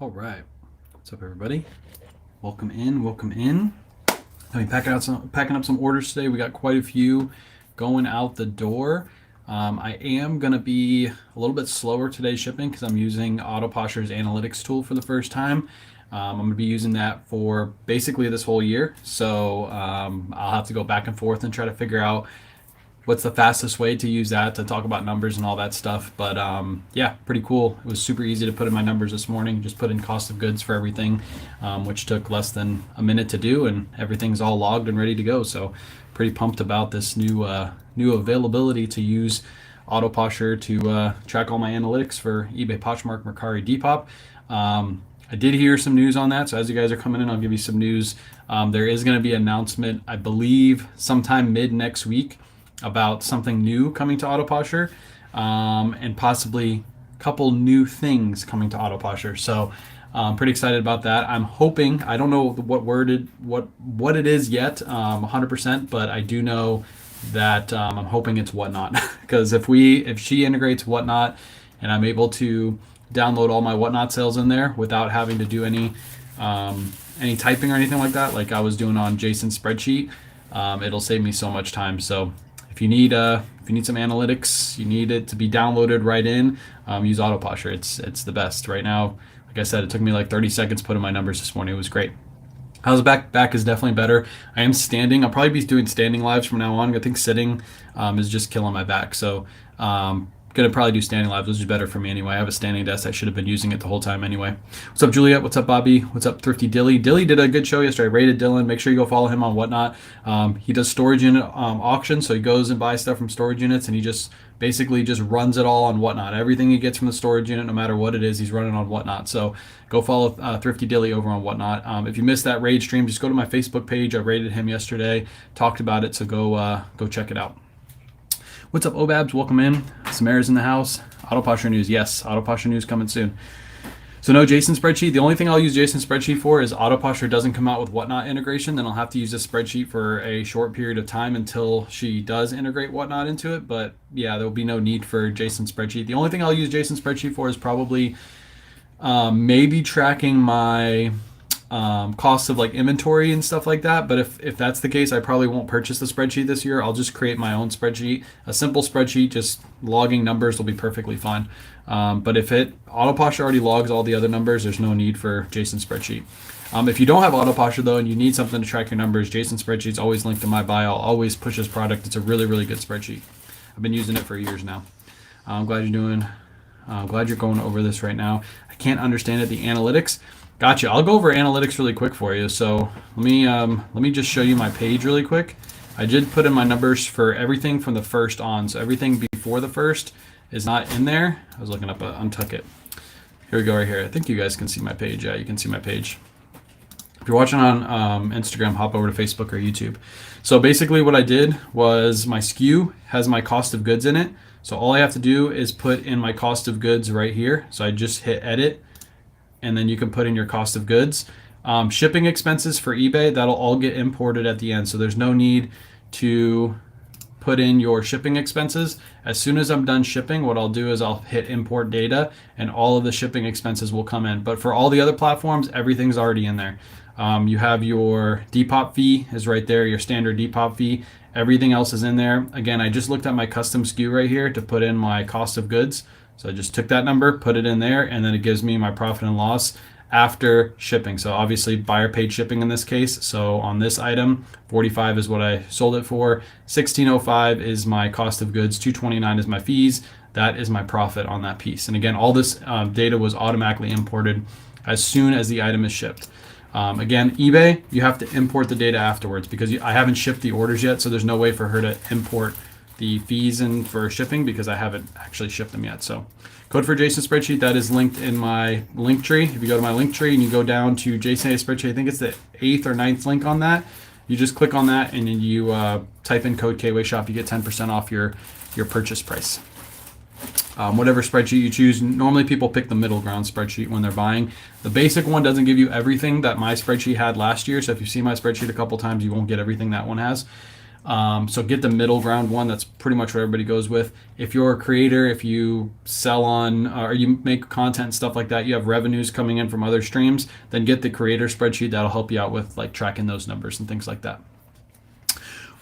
All right. What's up, everybody? Welcome in. Welcome in. I mean, packing up some orders today. We got quite a few going out the door. I am gonna be a little bit slower today shipping because I'm using Posher's analytics tool for the first time. I'm gonna be using that for basically this whole year. So I'll have to go back and forth and try to figure out what's the fastest way to use that to talk about numbers and all that stuff. But yeah, pretty cool. It was super easy to put in my numbers this morning. Just put in cost of goods for everything, which took less than a minute to do, and everything's all logged and ready to go. So pretty pumped about this new availability to use Posher to track all my analytics for eBay, Poshmark, Mercari, Depop. I did hear some news on that, so as you guys are coming in, I'll give you some news. There is going to be an announcement, I believe, sometime mid next week about something new coming to Posher, and possibly a couple new things coming to Posher. So I'm pretty excited about that. I'm hoping, I don't know what it is yet, 100%, but I do know that I'm hoping it's Whatnot because if she integrates Whatnot and I'm able to download all my Whatnot sales in there without having to do any typing or anything like that, like I was doing on Jason's spreadsheet, it'll save me so much time. So if you need some analytics, you need it to be downloaded right in, use Posher. It's the best right now. Like I said, it took me like 30 seconds to put in my numbers this morning. It was great. How's the back is definitely better. I am standing. I'll probably be doing standing lives from now on. I think sitting is just killing my back. So gonna probably do standing lives, which is better for me anyway. I have a standing desk. I should have been using it the whole time anyway. What's up, Juliet? What's up, Bobby? What's up, Thrifty Dilly? Dilly did a good show yesterday. I rated Dylan. Make sure you go follow him on Whatnot. He does storage unit auctions, so he goes and buys stuff from storage units, and he just basically just runs it all on Whatnot. Everything he gets from the storage unit, no matter what it is, he's running on Whatnot. So go follow Thrifty Dilly over on Whatnot. If you missed that raid stream, just go to my Facebook page. I rated him yesterday, talked about it, so go check it out. What's up, Obabs? Welcome in. Samara's in the house. Posher news. Yes, Posher news coming soon. So no Jason spreadsheet. The only thing I'll use Jason spreadsheet for is Posher doesn't come out with Whatnot integration. Then I'll have to use this spreadsheet for a short period of time until she does integrate Whatnot into it. But yeah, there will be no need for Jason spreadsheet. The only thing I'll use Jason spreadsheet for is probably maybe tracking my costs of like inventory and stuff like that. But if that's the case, I probably won't purchase the spreadsheet this year. I'll just create my own spreadsheet. A simple spreadsheet, just logging numbers will be perfectly fine. But if Posher already logs all the other numbers, there's no need for Jason spreadsheet. If you don't have Posher though, and you need something to track your numbers, Jason spreadsheet's always linked in my bio. I'll always push this product. It's a really, really good spreadsheet. I've been using it for years now. I'm glad you're going over this right now. I can't understand it. The analytics. Gotcha. I'll go over analytics really quick for you. So let me just show you my page really quick. I did put in my numbers for everything from the first on. So everything before the first is not in there. I was looking up Untuck It. Here we go right here. I think you guys can see my page. Yeah, you can see my page. If you're watching on Instagram, hop over to Facebook or YouTube. So basically what I did was my SKU has my cost of goods in it. So all I have to do is put in my cost of goods right here. So I just hit edit, and then you can put in your cost of goods. Shipping expenses for eBay, that'll all get imported at the end. So there's no need to put in your shipping expenses. As soon as I'm done shipping, what I'll do is I'll hit import data and all of the shipping expenses will come in. But for all the other platforms, everything's already in there. You have your Depop fee is right there, your standard Depop fee. Everything else is in there. Again, I just looked at my custom SKU right here to put in my cost of goods. So I just took that number, put it in there, and then it gives me my profit and loss after shipping. So obviously buyer paid shipping in this case. So on this item, 45 is what I sold it for. 1605 is my cost of goods. 229 is my fees. That is my profit on that piece. And again, all this data was automatically imported as soon as the item is shipped. Again, eBay, you have to import the data afterwards because I haven't shipped the orders yet. So there's no way for her to import the fees in for shipping because I haven't actually shipped them yet. So code for Jason spreadsheet, that is linked in my link tree. If you go to my link tree and you go down to Jason A spreadsheet, I think it's the 8th or 9th link on that. You just click on that and then you type in code KWay Shop. You get 10% off your purchase price. Whatever spreadsheet you choose. Normally people pick the middle ground spreadsheet when they're buying. The basic one doesn't give you everything that my spreadsheet had last year. So if you see my spreadsheet a couple times, you won't get everything that one has. So get the middle ground one. That's pretty much what everybody goes with. If you're a creator, if you sell on or you make content and stuff like that, you have revenues coming in from other streams, then get the creator spreadsheet. That'll help you out with like tracking those numbers and things like that.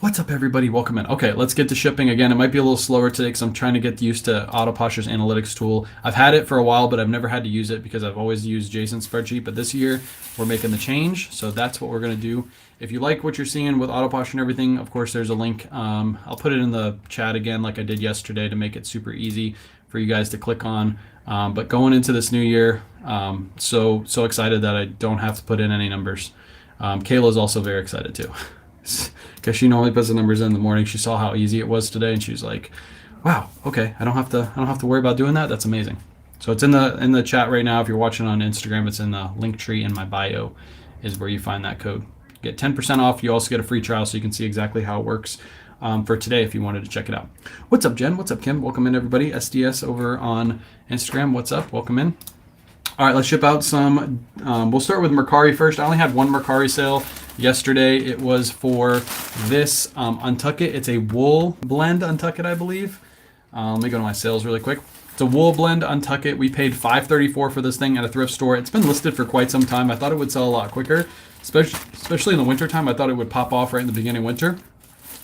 What's up, everybody? Welcome in. Okay, let's get to shipping again. It might be a little slower today because I'm trying to get used to Posher's analytics tool. I've had it for a while, but I've never had to use it because I've always used Jason's spreadsheet. But this year, we're making the change, so that's what we're going to do. If you like what you're seeing with Posher and everything, of course, there's a link. I'll put it in the chat again like I did yesterday to make it super easy for you guys to click on. But going into this new year, so excited that I don't have to put in any numbers. Kayla's also very excited too. Because she normally puts the numbers in the morning. She saw how easy it was today, and she's like, "Wow, okay, I don't have to worry about doing that. That's amazing." So it's in the chat right now. If you're watching on Instagram, it's in the link tree in my bio, is where you find that code. Get 10% off. You also get a free trial, so you can see exactly how it works for today if you wanted to check it out. What's up, Jen? What's up, Kim? Welcome in, everybody. SDS over on Instagram. What's up? Welcome in. All right, let's ship out some. We'll start with Mercari first. I only had one Mercari sale yesterday. It was for this Untuck It. It's a wool blend Untuck It, I believe. Let me go to my sales really quick. It's a wool blend Untuck It. We paid $5.34 for this thing at a thrift store. It's been listed for quite some time. I thought it would sell a lot quicker, especially in the winter time. I thought it would pop off right in the beginning of winter.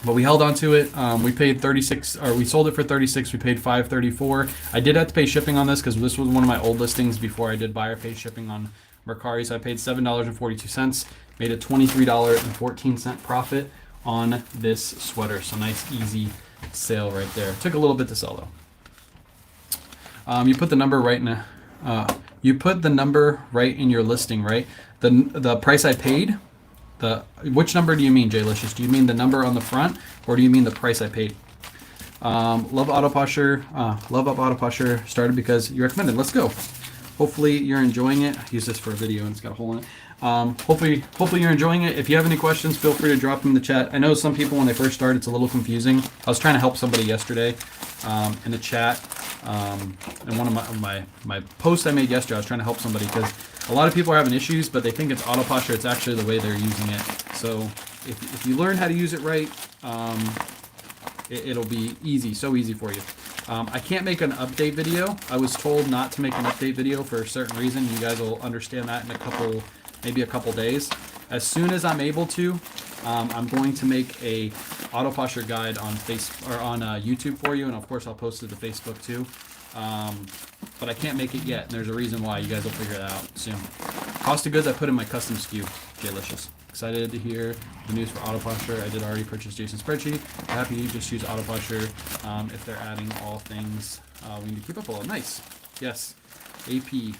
But we held on to it. We paid 36, or we sold it for 36. We paid $5.34. I did have to pay shipping on this because this was one of my old listings before I did buyer pay shipping on Mercari. So I paid $7.42. Made a $23.14 profit on this sweater. So nice, easy sale right there. Took a little bit to sell though. You put the number right in. You put the number right in your listing, right? The price I paid. Which number do you mean, Jaylicious? Do you mean the number on the front, or do you mean the price I paid? Love Posher. Love up Posher. Started because you recommended. Let's go. Hopefully you're enjoying it. I use this for a video and it's got a hole in it. Hopefully you're enjoying it. If you have any questions, feel free to drop them in the chat. I know some people when they first start, it's a little confusing. I was trying to help somebody yesterday in the chat. In one of my posts I made yesterday, I was trying to help somebody because a lot of people are having issues, but they think it's Posher. It's actually the way they're using it. So if you learn how to use it right, it'll be easy, so easy for you. I can't make an update video. I was told not to make an update video for a certain reason. You guys will understand that in maybe a couple days. As soon as I'm able to, I'm going to make a Posher guide on YouTube for you, and of course I'll post it to Facebook too. But I can't make it yet, and there's a reason why. You guys will figure that out soon. Cost of goods I put in my custom SKU. Jaylicious. Excited to hear the news for Posher. I did already purchase Jason's spreadsheet. Happy you just use Posher if they're adding all things we need to keep up with. Nice. Yes. AP.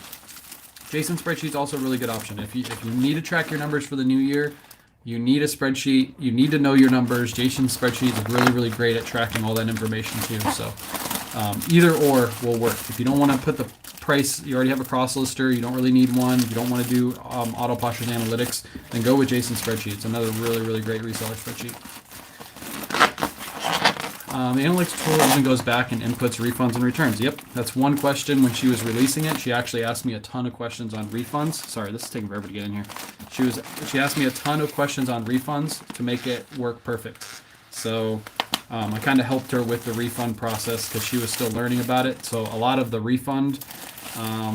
Jason's spreadsheet's also a really good option. If you need to track your numbers for the new year, you need a spreadsheet. You need to know your numbers. Jason's spreadsheet is really, really great at tracking all that information too. So either or will work. If you don't want to put the price, you already have a cross lister, you don't really need one, you don't want to do Posher's analytics, then go with Jason's spreadsheet. It's another really, really great reseller spreadsheet. The analytics tool even goes back and inputs refunds and returns. Yep, that's one question when she was releasing it. She actually asked me a ton of questions on refunds. Sorry, this is taking forever to get in here. She asked me a ton of questions on refunds to make it work perfect. So I kind of helped her with the refund process because she was still learning about it. So a lot of the refund, a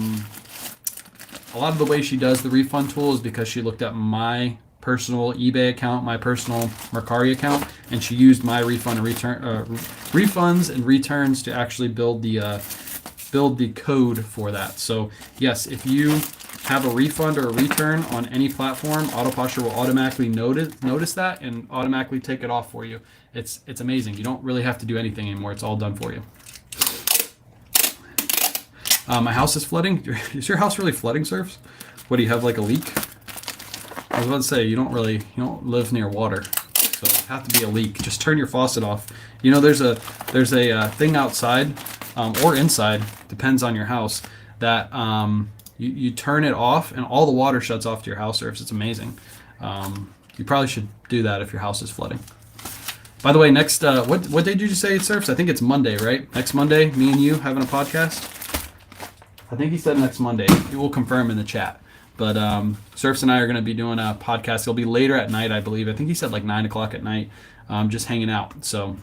lot of the way she does the refund tool is because she looked at my personal eBay account, my personal Mercari account, and she used my refund and refunds and returns to actually build the code for that. So yes, if you have a refund or a return on any platform, Posher will automatically notice that and automatically take it off for you. It's amazing. You don't really have to do anything anymore. It's all done for you. My house is flooding. Is your house really flooding, Surfs? What, do you have like a leak? I was about to say, you don't live near water, so it have to be a leak. Just turn your faucet off. You know, there's a thing outside or inside, depends on your house, that you turn it off and all the water shuts off to your house, Surfs. It's amazing. You probably should do that if your house is flooding. By the way, next what day did you say, Surfs? I think it's Monday, right? Next Monday, me and you having a podcast. I think he said next Monday. He will confirm in the chat. But Surfs and I are going to be doing a podcast. It'll be later at night, I believe. I think he said like 9 o'clock at night. just hanging out. So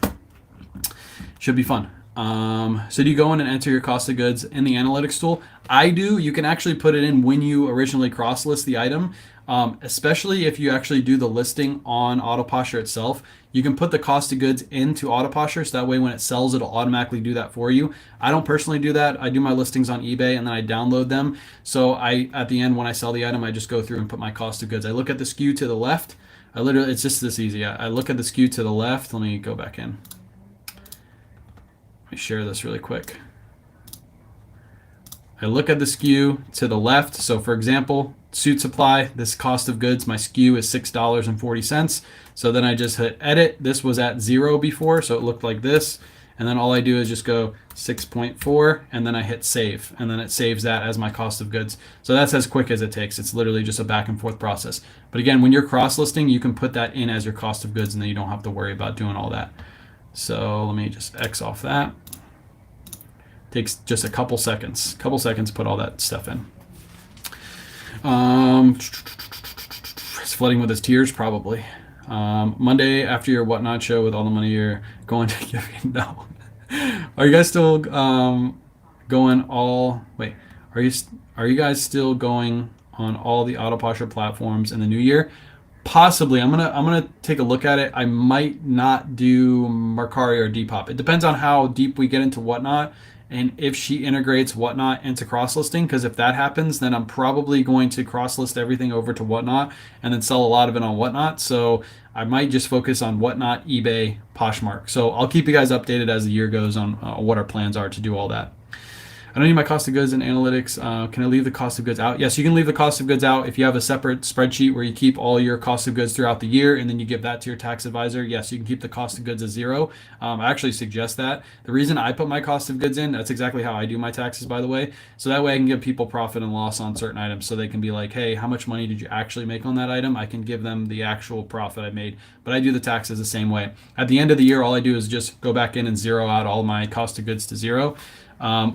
should be fun. So do you go in and enter your cost of goods in the analytics tool? I do. You can actually put it in when you originally cross list the item, especially if you actually do the listing on Posher itself. You can put the cost of goods into Posher, so that way when it sells, it'll automatically do that for you. I don't personally do that. I do my listings on eBay and then I download them. So at the end, when I sell the item, I just go through and put my cost of goods. I look at the SKU to the left. It's just this easy. I look at the SKU to the left. Let me go back in. Let me share this really quick. I look at the SKU to the left. So for example, suit supply, this cost of goods, my SKU is $6.40. So then I just hit edit. This was at 0 before, so it looked like this. And then all I do is just go 6.4 and then I hit save. And then it saves that as my cost of goods. So that's as quick as it takes. It's literally just a back and forth process. But again, when you're cross listing, you can put that in as your cost of goods and then you don't have to worry about doing all that. So let me just X off that. Takes just a couple seconds to put all that stuff in. It's flooding with his tears, probably. Monday after your whatnot show with all the money you're going to give you. No. Are you guys still going all? Wait, are you guys still going on all the Posher platforms in the new year? Possibly. I'm gonna take a look at it. I might not do Mercari or Depop. It depends on how deep we get into whatnot and if she integrates whatnot into cross listing. Because if that happens, then I'm probably going to cross list everything over to whatnot and then sell a lot of it on whatnot. So I might just focus on whatnot, eBay, Poshmark. So I'll keep you guys updated as the year goes on what our plans are to do all that. I don't need my cost of goods in analytics. Can I leave the cost of goods out? Yes, you can leave the cost of goods out. If you have a separate spreadsheet where you keep all your cost of goods throughout the year and then you give that to your tax advisor, yes, you can keep the cost of goods as 0. I actually suggest that. The reason I put my cost of goods in, that's exactly how I do my taxes, by the way. So that way I can give people profit and loss on certain items so they can be like, hey, how much money did you actually make on that item? I can give them the actual profit I made, but I do the taxes the same way. At the end of the year, all I do is just go back in and zero out all my cost of goods to 0.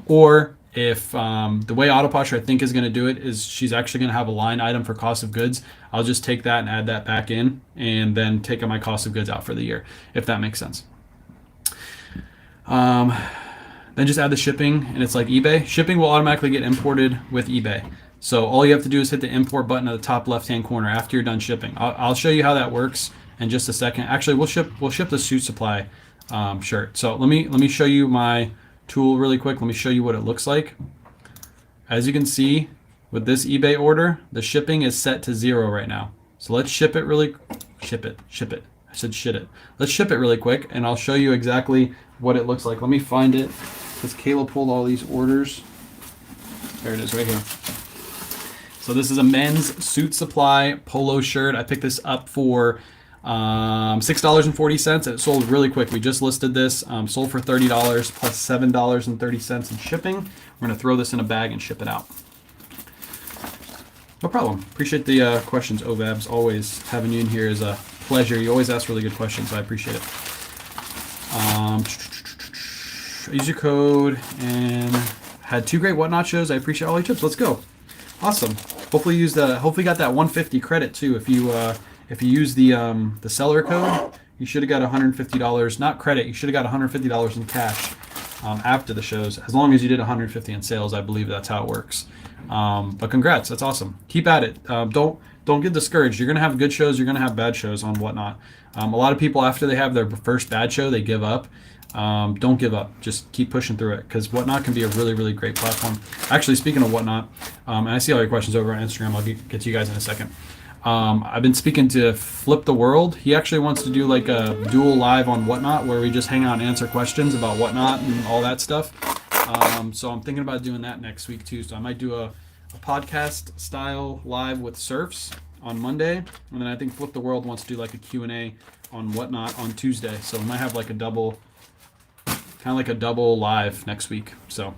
Or if the way Posher I think is going to do it is she's actually going to have a line item for cost of goods, I'll just take that and add that back in and then take my cost of goods out for the year, if that makes sense. Then just add the shipping, and it's like eBay. Shipping will automatically get imported with eBay. So all you have to do is hit the import button at the top left-hand corner after you're done shipping. I'll show you how that works in just a second. Actually, we'll ship the suit supply shirt. So let me show you my tool really quick. Let me show you what it looks like. As you can see, with this eBay order, the shipping is set to 0 right now. So let's ship it. I said shit it. Let's ship it really quick, and I'll show you exactly what it looks like. Let me find it, because Kayla pulled all these orders. There it is right here. So this is a men's suit supply polo shirt. I picked this up for $6.40, and it sold really quick. We just listed this, sold for $30 plus $7.30 in shipping. We're gonna throw this in a bag and ship it out. No problem. Appreciate the questions, Ovabs. Always having you in here is a pleasure. You always ask really good questions, so I appreciate it. Use your code and had 2 great whatnot shows. I appreciate all your tips. Let's go. Awesome. Hopefully hopefully got that 150 credit too. If you use the seller code, you should have got $150, not credit. You should have got $150 in cash after the shows. As long as you did 150 in sales, I believe that's how it works. But congrats, that's awesome. Keep at it. Don't get discouraged. You're gonna have good shows. You're gonna have bad shows on whatnot. A lot of people, after they have their first bad show, they give up. Don't give up. Just keep pushing through it, because whatnot can be a really, really great platform. Actually, speaking of whatnot, and I see all your questions over on Instagram. I'll get to you guys in a second. I've been speaking to Flip the World. He actually wants to do like a dual live on whatnot where we just hang out and answer questions about whatnot and all that stuff. So I'm thinking about doing that next week too. So I might do a podcast style live with Surfs on Monday, and then I think Flip the World wants to do like a Q&A on whatnot on Tuesday. So we might have like a double live next week. So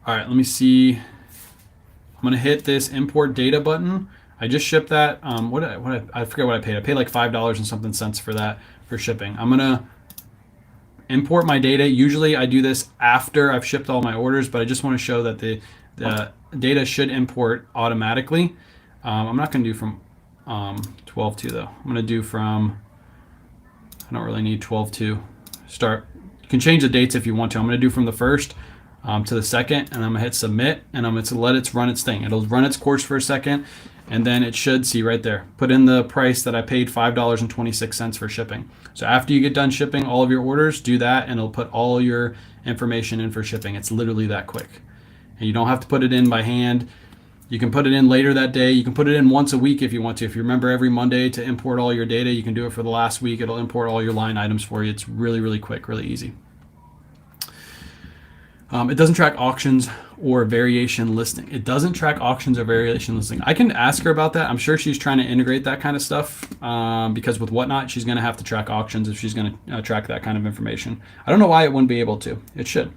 all right, let me see. I'm gonna hit this import data button. I just shipped that. I forget what I paid. I paid like $5 and something cents for that for shipping. I'm gonna import my data. Usually I do this after I've shipped all my orders, but I just want to show that the data should import automatically. I'm not gonna do from 12 to though. I'm gonna do from I don't really need 12/2. Start. You can change the dates if you want to. I'm going to do from the 1st to the 2nd, and I'm going to hit submit, and I'm going to let it run its thing. It'll run its course for a second, and then it should see right there. Put in the price that I paid, $5.26 for shipping. So after you get done shipping all of your orders, do that, and it'll put all your information in for shipping. It's literally that quick. And you don't have to put it in by hand. You can put it in later that day. You can put it in once a week if you want to. If you remember every Monday to import all your data, you can do it for the last week. It'll import all your line items for you. It's really, really quick, really easy. It doesn't track auctions or variation listing. It doesn't track auctions or variation listing. I can ask her about that. I'm sure she's trying to integrate that kind of stuff because with Whatnot, she's going to have to track auctions if she's going to track that kind of information. I don't know why it wouldn't be able to. It should.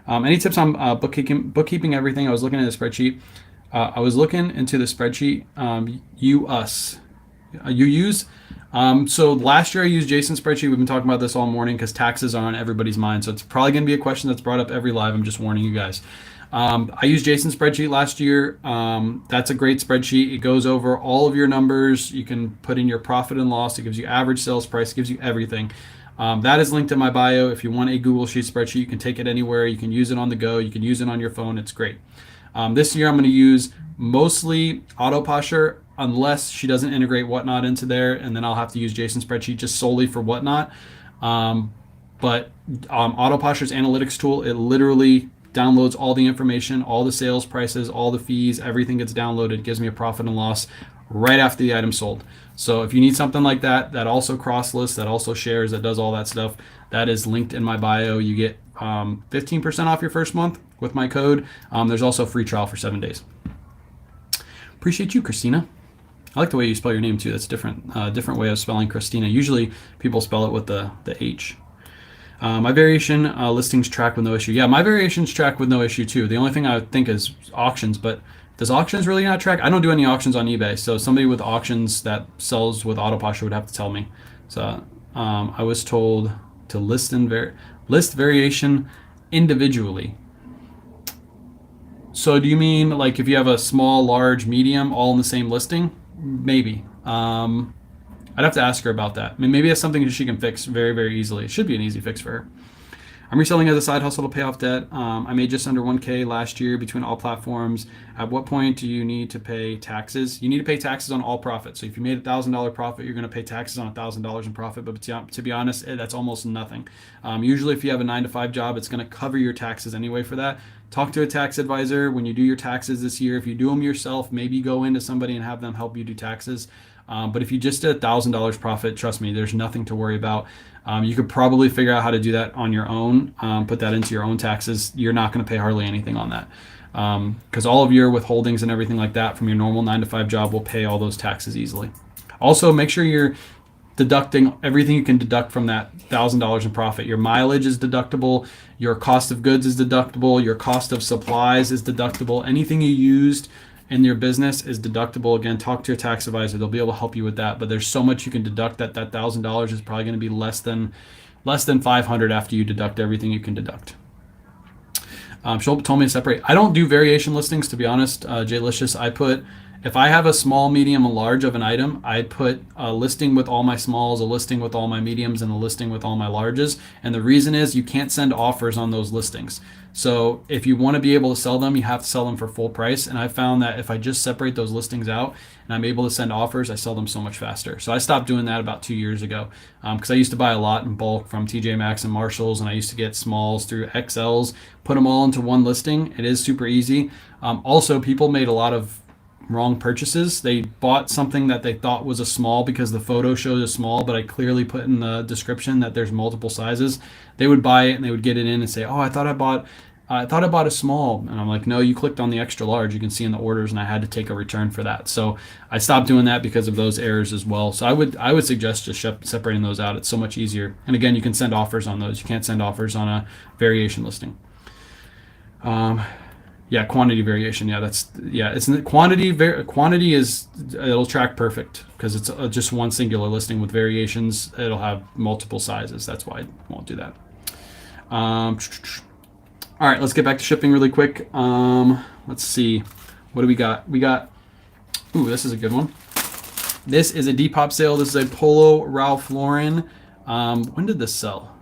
Any tips on bookkeeping everything? I was looking at the spreadsheet. I was looking into the spreadsheet you use. So last year I used Jason's spreadsheet. We've been talking about this all morning because taxes are on everybody's mind. So it's probably going to be a question that's brought up every live. I'm just warning you guys. I used Jason's spreadsheet last year. That's a great spreadsheet. It goes over all of your numbers. You can put in your profit and loss. It gives you average sales price. It gives you everything. That is linked in my bio. If you want a Google Sheet spreadsheet, you can take it anywhere. You can use it on the go. You can use it on your phone. It's great. This year I'm going to use mostly Posher unless she doesn't integrate Whatnot into there, and then I'll have to use Jason's spreadsheet just solely for Whatnot. But Posher's analytics tool, it literally downloads all the information, all the sales prices, all the fees, everything gets downloaded. It gives me a profit and loss right after the item sold. So if you need something like that, that also cross lists, that also shares, that does all that stuff, that is linked in my bio. You get 15% off your first month with my code. There's also a free trial for 7 days. Appreciate you, Christina. I like the way you spell your name too. That's different way of spelling Christina. Usually people spell it with the H. My variation listings track with no issue. Yeah, my variations track with no issue too. The only thing I would think is auctions, but does auctions really not track? I don't do any auctions on eBay, so somebody with auctions that sells with Posher would have to tell me. So I was told to list variation individually. So do you mean like if you have a small, large, medium, all in the same listing? Maybe. I'd have to ask her about that. I mean, maybe that's something that she can fix very, very easily. It should be an easy fix for her. I'm reselling as a side hustle to pay off debt. I made just under 1K last year between all platforms. At what point do you need to pay taxes? You need to pay taxes on all profit. So if you made $1,000 profit, you're going to pay taxes on $1,000 in profit. But to be honest, that's almost nothing. Usually if you have a 9-to-5 job, it's going to cover your taxes anyway for that. Talk to a tax advisor when you do your taxes this year. If you do them yourself, maybe go into somebody and have them help you do taxes. But if you just did $1,000 profit, trust me, there's nothing to worry about. You could probably figure out how to do that on your own, put that into your own taxes. You're not going to pay hardly anything on that because all of your withholdings and everything like that from your normal 9-to-5 job will pay all those taxes easily. Also, make sure you're deducting everything you can deduct from that $1,000 in profit. Your mileage is deductible. Your cost of goods is deductible. Your cost of supplies is deductible. Anything you used in your business is deductible. Again, talk to your tax advisor. They'll be able to help you with that. But there's so much you can deduct that $1,000 is probably going to be less than $500 after you deduct everything you can deduct. She told me to separate. I don't do variation listings, to be honest, Jaylicious. If I have a small, medium, and large of an item, I put a listing with all my smalls, a listing with all my mediums, and a listing with all my larges. And the reason is you can't send offers on those listings. So if you want to be able to sell them, you have to sell them for full price. And I found that if I just separate those listings out and I'm able to send offers, I sell them so much faster. So I stopped doing that about 2 years ago because I used to buy a lot in bulk from TJ Maxx and Marshalls, and I used to get smalls through XLs, put them all into one listing. It is super easy. Also, people made a lot of wrong purchases. They bought something that they thought was a small because the photo shows a small, but I clearly put in the description that there's multiple sizes. They would buy it and they would get it in and say, "Oh, I thought I bought a small." And I'm like, "No, you clicked on the extra large." You can see in the orders, and I had to take a return for that. So I stopped doing that because of those errors as well. So I would suggest just separating those out. It's so much easier. And again, you can send offers on those. You can't send offers on a variation listing. Yeah, quantity variation. Yeah, it's quantity is, it'll track perfect because it's just one singular listing. With variations, it'll have multiple sizes. That's why it won't do that. All right, let's get back to shipping really quick. Let's see. What do we got? Ooh, this is a good one. This is a Depop sale. This is a Polo Ralph Lauren When did this sell?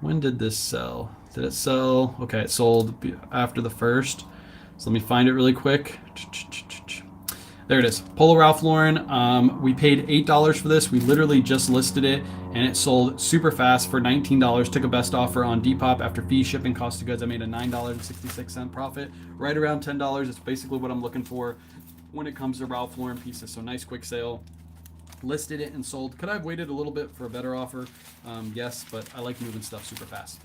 When did this sell? Did it sell? Okay, it sold after the first. So let me find it really quick. There it is. Polo Ralph Lauren. We paid $8 for this. We literally just listed it, and it sold super fast for $19. Took a best offer on Depop after fee, shipping, cost of goods. I made a $9.66 profit, right around $10. It's basically what I'm looking for when it comes to Ralph Lauren pieces. So nice quick sale. Listed it and sold. Could I have waited a little bit for a better offer? Yes, but I like moving stuff super fast.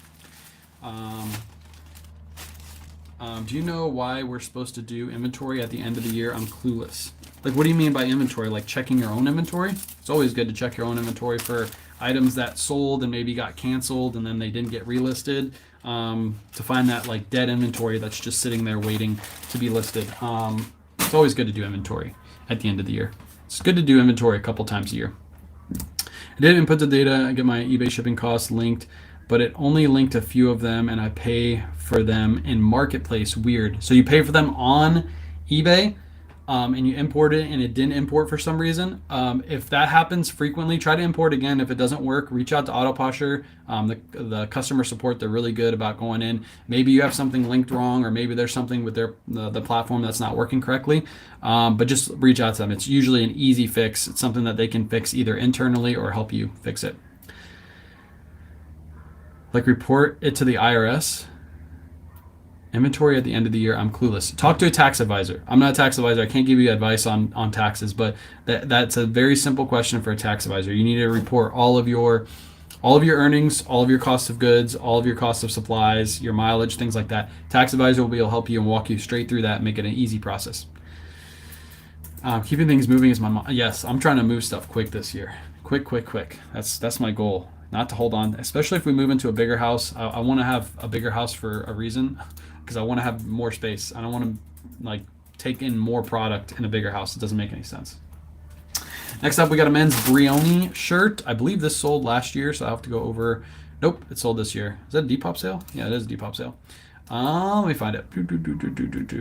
Do you know why we're supposed to do inventory at the end of the year? I'm clueless. Like, what do you mean by inventory? Like checking your own inventory? It's always good to check your own inventory for items that sold and maybe got canceled and then they didn't get relisted. To find that like dead inventory that's just sitting there waiting to be listed. It's always good to do inventory at the end of the year. It's good to do inventory a couple times a year. I did input the data. I get my eBay shipping costs linked, but it only linked a few of them and I pay for them in Marketplace. Weird. So you pay for them on eBay and you import it and it didn't import for some reason. If that happens frequently, try to import again. If it doesn't work, reach out to Posher. The customer support, they're really good about going in. Maybe you have something linked wrong, or maybe there's something with the platform that's not working correctly. But just reach out to them. It's usually an easy fix. It's something that they can fix either internally or help you fix it. Like report it to the IRS. Inventory at the end of the year, I'm clueless. Talk to a tax advisor. I'm not a tax advisor. I can't give you advice on taxes, but that's a very simple question for a tax advisor. You need to report all of your earnings, all of your costs of goods, all of your costs of supplies, your mileage, things like that. Tax advisor will be able to help you and walk you straight through that and make it an easy process. Keeping things moving is yes, I'm trying to move stuff quick this year. Quick. That's my goal. Not to hold on, especially if we move into a bigger house. I want to have a bigger house for a reason, because I want to have more space. I don't want to like take in more product in a bigger house. It doesn't make any sense. Next up, we got a men's Brioni shirt. I believe this sold last year, so I have to go over. Nope, it sold this year. Is that a Depop sale? Yeah, it is a Depop sale. Let me find it.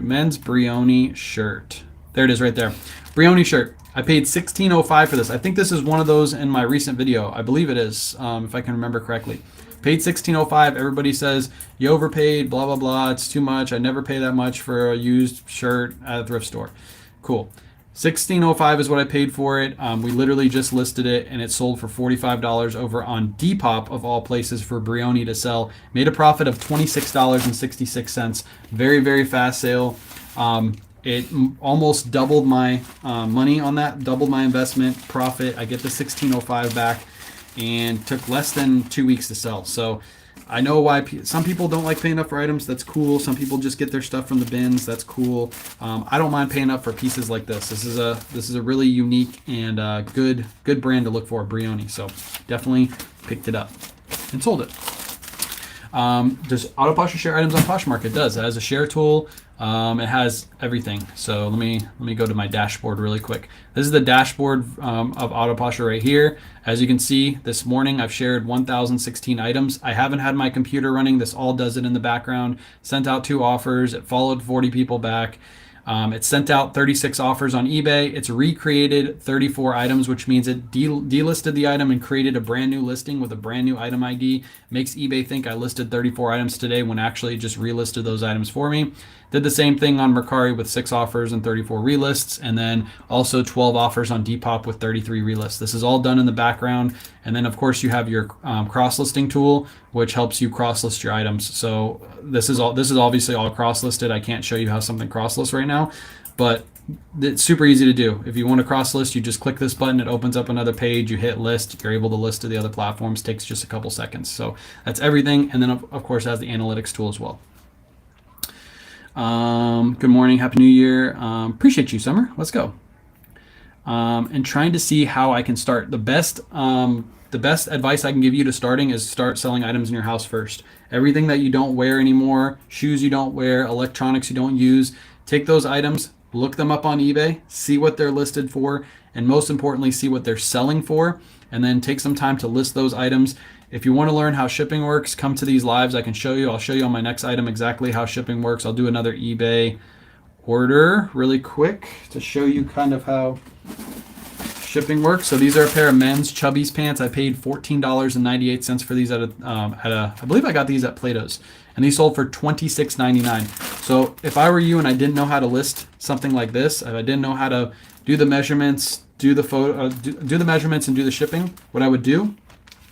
Men's Brioni shirt. There it is right there. Brioni shirt. I paid $16.05 for this. I think this is one of those in my recent video. I believe it is, if I can remember correctly. Paid $16.05. Everybody says you overpaid, blah, blah, blah. It's too much. I never pay that much for a used shirt at a thrift store. Cool. $16.05 is what I paid for it. We literally just listed it and it sold for $45 over on Depop, of all places, for Brioni to sell. Made a profit of $26.66. Very, very fast sale. It almost doubled my money on that, doubled my investment profit. I get the $16.05 back, and took less than 2 weeks to sell. So I know why some people don't like paying up for items. That's cool. Some people just get their stuff from the bins. That's cool. I don't mind paying up for pieces like this. This is a really unique and good brand to look for, Brioni. So definitely picked it up and sold it. Does Posher share items on Poshmark? It does. It has a share tool. It has everything. So let me go to my dashboard really quick. This is the dashboard of Posher right here. As you can see, this morning I've shared 1,016 items. I haven't had my computer running. This all does it in the background. Sent out 2 offers. It followed 40 people back. It sent out 36 offers on eBay. It's recreated 34 items, which means it delisted the item and created a brand new listing with a brand new item ID. Makes eBay think I listed 34 items today when actually it just relisted those items for me. Did the same thing on Mercari with 6 offers and 34 relists, and then also 12 offers on Depop with 33 relists. This is all done in the background. And then of course you have your cross-listing tool, which helps you cross-list your items. So this is obviously all cross-listed. I can't show you how something cross-lists right now, but it's super easy to do. If you want to cross-list, you just click this button. It opens up another page. You hit list. You're able to list to the other platforms. Takes just a couple seconds. So that's everything. And then of course it has the analytics tool as well. Good morning. Happy New Year. Appreciate you, Summer. Let's go. And trying to see how I can start. The best advice I can give you to starting is start selling items in your house first. Everything that you don't wear anymore, shoes you don't wear, electronics you don't use, take those items, look them up on eBay, see what they're listed for, and most importantly, see what they're selling for, and then take some time to list those items. If you want to learn how shipping works, come to these lives. I can show you. I'll show you on my next item exactly how shipping works. I'll do another eBay order really quick to show you kind of how shipping works. So these are a pair of men's Chubby's pants. I paid $14.98 for these at a I believe I got these at Plato's, and these sold for $26.99. So if I were you and I didn't know how to list something like this, if I didn't know how to do the measurements, do the photo, do the measurements and do the shipping, what I would do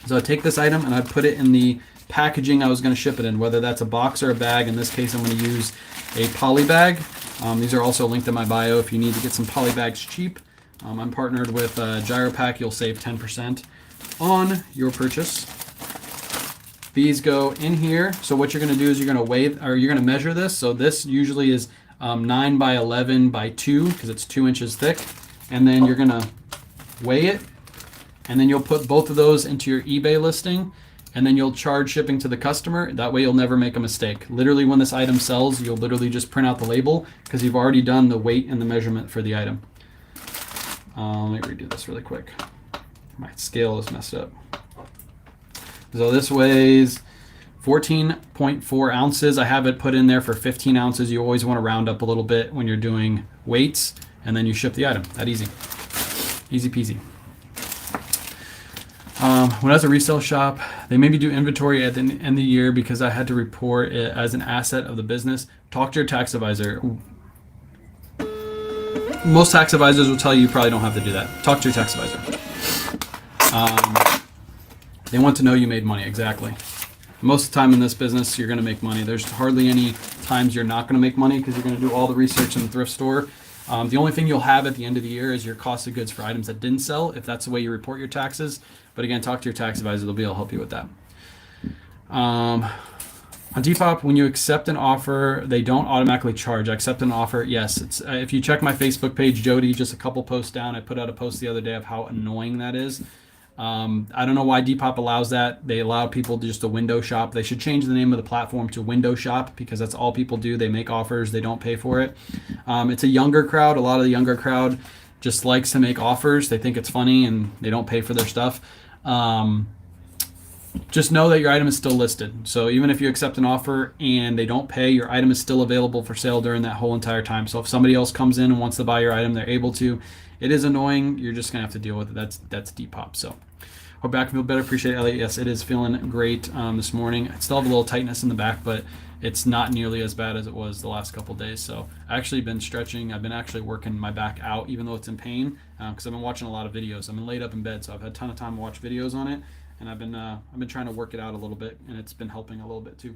is I'd take this item and I'd put it in the packaging I was going to ship it in, whether that's a box or a bag. In this case, I'm going to use a poly bag. These are also linked in my bio if you need to get some poly bags cheap. I'm partnered with Gyropack. You'll save 10% on your purchase. These go in here. So what you're going to do is you're going to weigh, or you're going to measure this. So this usually is 9 by 11 by 2 because it's 2 inches thick. And then you're going to weigh it. And then you'll put both of those into your eBay listing. And then you'll charge shipping to the customer. That way you'll never make a mistake. Literally when this item sells, you'll literally just print out the label because you've already done the weight and the measurement for the item. Let me redo this really quick. My scale is messed up. So this weighs 14.4 ounces. I have it put in there for 15 ounces. You always want to round up a little bit when you're doing weights, and then you ship the item. That easy. Easy peasy. When I was a resale shop, they made me do inventory at the end of the year because I had to report it as an asset of the business. Talk to your tax advisor. Most tax advisors will tell you probably don't have to do that. Talk to your tax advisor. They want to know you made money, exactly. Most of the time in this business, you're going to make money. There's hardly any times you're not going to make money because you're going to do all the research in the thrift store. The only thing you'll have at the end of the year is your cost of goods for items that didn't sell, if that's the way you report your taxes. But again, talk to your tax advisor. They'll be able to help you with that. On Depop, when you accept an offer, they don't automatically charge. I accept an offer, yes. It's if you check my Facebook page, Jody, just a couple posts down, I put out a post the other day of how annoying that is. I don't know why Depop allows that. They allow people to just to window shop. They should change the name of the platform to window shop because that's all people do. They make offers. They don't pay for it. It's a younger crowd. A lot of the younger crowd just likes to make offers. They think it's funny and they don't pay for their stuff. Just know that your item is still listed. So even if you accept an offer and they don't pay, your item is still available for sale during that whole entire time. So if somebody else comes in and wants to buy your item, they're able to. It is annoying. You're just gonna have to deal with it. That's Depop. So hope back feel better. Appreciate it, Elliot. Yes, it is feeling great this morning. I still have a little tightness in the back, but it's not nearly as bad as it was the last couple of days. So I actually been stretching. I've been actually working my back out, even though it's in pain, because I've been watching a lot of videos. I've been laid up in bed, so I've had a ton of time to watch videos on it. And I've been trying to work it out a little bit, and it's been helping a little bit too.